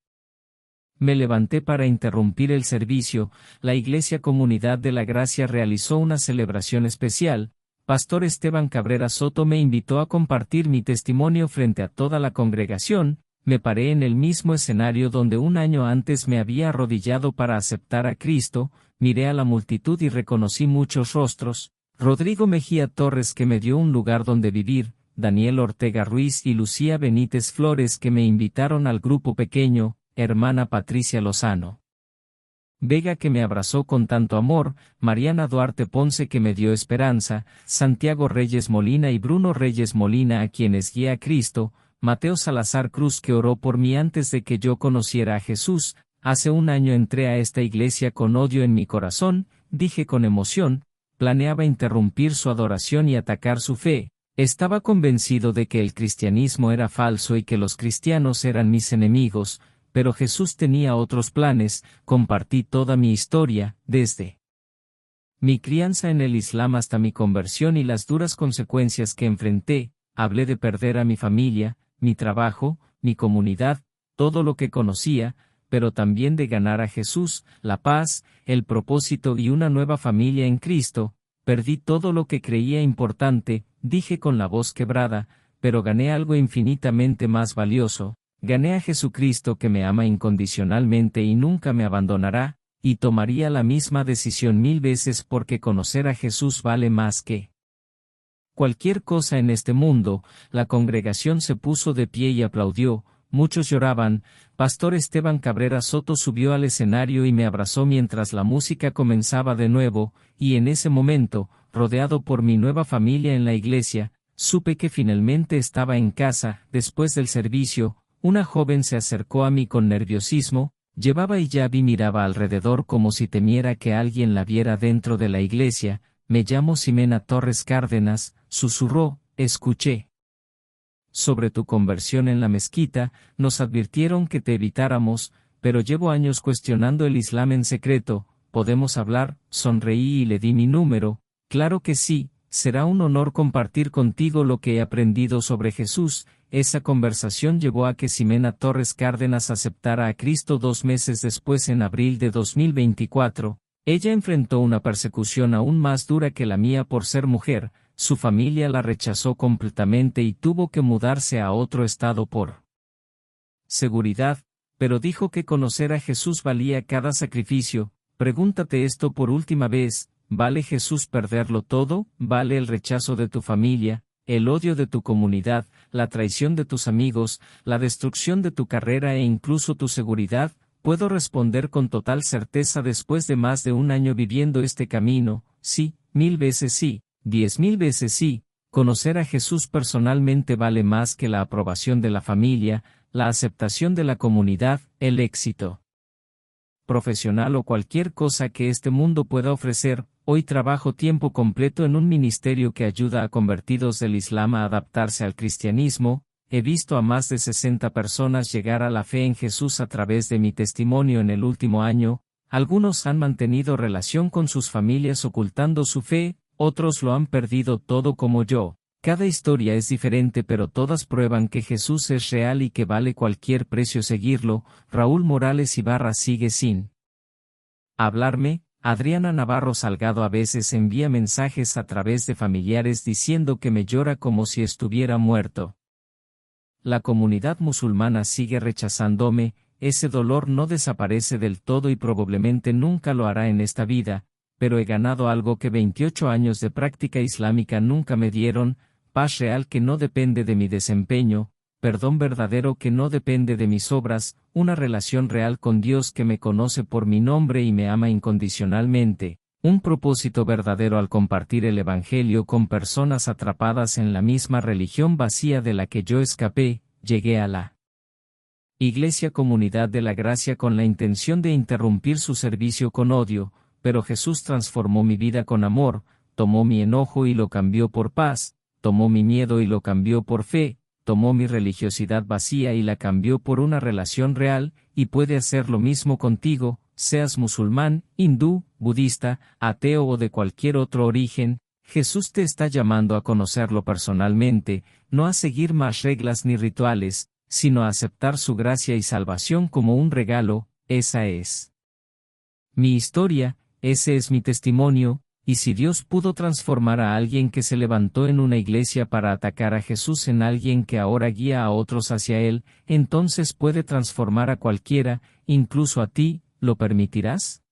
me levanté para interrumpir el servicio, la Iglesia Comunidad de la Gracia realizó una celebración especial. Pastor Esteban Cabrera Soto me invitó a compartir mi testimonio frente a toda la congregación. Me paré en el mismo escenario donde un año antes me había arrodillado para aceptar a Cristo. Miré a la multitud y reconocí muchos rostros: Rodrigo Mejía Torres, que me dio un lugar donde vivir, Daniel Ortega Ruiz y Lucía Benítez Flores, que me invitaron al grupo pequeño, hermana Patricia Lozano Vega, que me abrazó con tanto amor, Mariana Duarte Ponce, que me dio esperanza, Santiago Reyes Molina y Bruno Reyes Molina, a quienes guía a Cristo, Mateo Salazar Cruz, que oró por mí antes de que yo conociera a Jesús. Hace un año entré a esta iglesia con odio en mi corazón, dije con emoción, planeaba interrumpir su adoración y atacar su fe. Estaba convencido de que el cristianismo era falso y que los cristianos eran mis enemigos, pero Jesús tenía otros planes. Compartí toda mi historia, desde mi crianza en el Islam hasta mi conversión y las duras consecuencias que enfrenté. Hablé de perder a mi familia, mi trabajo, mi comunidad, todo lo que conocía, pero también de ganar a Jesús, la paz, el propósito y una nueva familia en Cristo. Perdí todo lo que creía importante, dije con la voz quebrada, pero gané algo infinitamente más valioso. Gané a Jesucristo, que me ama incondicionalmente y nunca me abandonará, y tomaría la misma decisión 1000 veces porque conocer a Jesús vale más que cualquier cosa en este mundo. La congregación se puso de pie y aplaudió, muchos lloraban. Pastor Esteban Cabrera Soto subió al escenario y me abrazó mientras la música comenzaba de nuevo, y en ese momento, rodeado por mi nueva familia en la iglesia, supe que finalmente estaba en casa. Después del servicio, una joven se acercó a mí con nerviosismo, llevaba hijab y miraba alrededor como si temiera que alguien la viera dentro de la iglesia. Me llamo Ximena Torres Cárdenas, susurró. Escuché sobre tu conversión en la mezquita, nos advirtieron que te evitáramos, pero llevo años cuestionando el Islam en secreto. ¿Podemos hablar? Sonreí y le di mi número. Claro que sí, será un honor compartir contigo lo que he aprendido sobre Jesús. Esa conversación llevó a que Ximena Torres Cárdenas aceptara a Cristo 2 meses después, en abril de 2024. Ella enfrentó una persecución aún más dura que la mía por ser mujer. Su familia la rechazó completamente y tuvo que mudarse a otro estado por seguridad, pero dijo que conocer a Jesús valía cada sacrificio. Pregúntate esto por última vez: ¿vale Jesús perderlo todo? ¿Vale el rechazo de tu familia, el odio de tu comunidad, la traición de tus amigos, la destrucción de tu carrera e incluso tu seguridad? Puedo responder con total certeza después de más de un año viviendo este camino: sí, 1000 veces sí, 10.000 veces sí. Conocer a Jesús personalmente vale más que la aprobación de la familia, la aceptación de la comunidad, el éxito profesional o cualquier cosa que este mundo pueda ofrecer. Hoy trabajo tiempo completo en un ministerio que ayuda a convertidos del Islam a adaptarse al cristianismo. He visto a más de 60 personas llegar a la fe en Jesús a través de mi testimonio en el último año. Algunos han mantenido relación con sus familias ocultando su fe, otros lo han perdido todo como yo. Cada historia es diferente, pero todas prueban que Jesús es real y que vale cualquier precio seguirlo. Raúl Morales Ibarra sigue sin hablarme. Adriana Navarro Salgado a veces envía mensajes a través de familiares diciendo que me llora como si estuviera muerto. La comunidad musulmana sigue rechazándome. Ese dolor no desaparece del todo y probablemente nunca lo hará en esta vida, pero he ganado algo que 28 años de práctica islámica nunca me dieron: paz real que no depende de mi desempeño, perdón verdadero que no depende de mis obras, una relación real con Dios que me conoce por mi nombre y me ama incondicionalmente, un propósito verdadero al compartir el Evangelio con personas atrapadas en la misma religión vacía de la que yo escapé. Llegué a la Iglesia Comunidad de la Gracia con la intención de interrumpir su servicio con odio, pero Jesús transformó mi vida con amor, tomó mi enojo y lo cambió por paz, tomó mi miedo y lo cambió por fe, tomó mi religiosidad vacía y la cambió por una relación real, y puede hacer lo mismo contigo, seas musulmán, hindú, budista, ateo o de cualquier otro origen. Jesús te está llamando a conocerlo personalmente, no a seguir más reglas ni rituales, sino a aceptar su gracia y salvación como un regalo. Esa es mi historia, ese es mi testimonio, y si Dios pudo transformar a alguien que se levantó en una iglesia para atacar a Jesús en alguien que ahora guía a otros hacia Él, entonces puede transformar a cualquiera, incluso a ti. ¿Lo permitirás?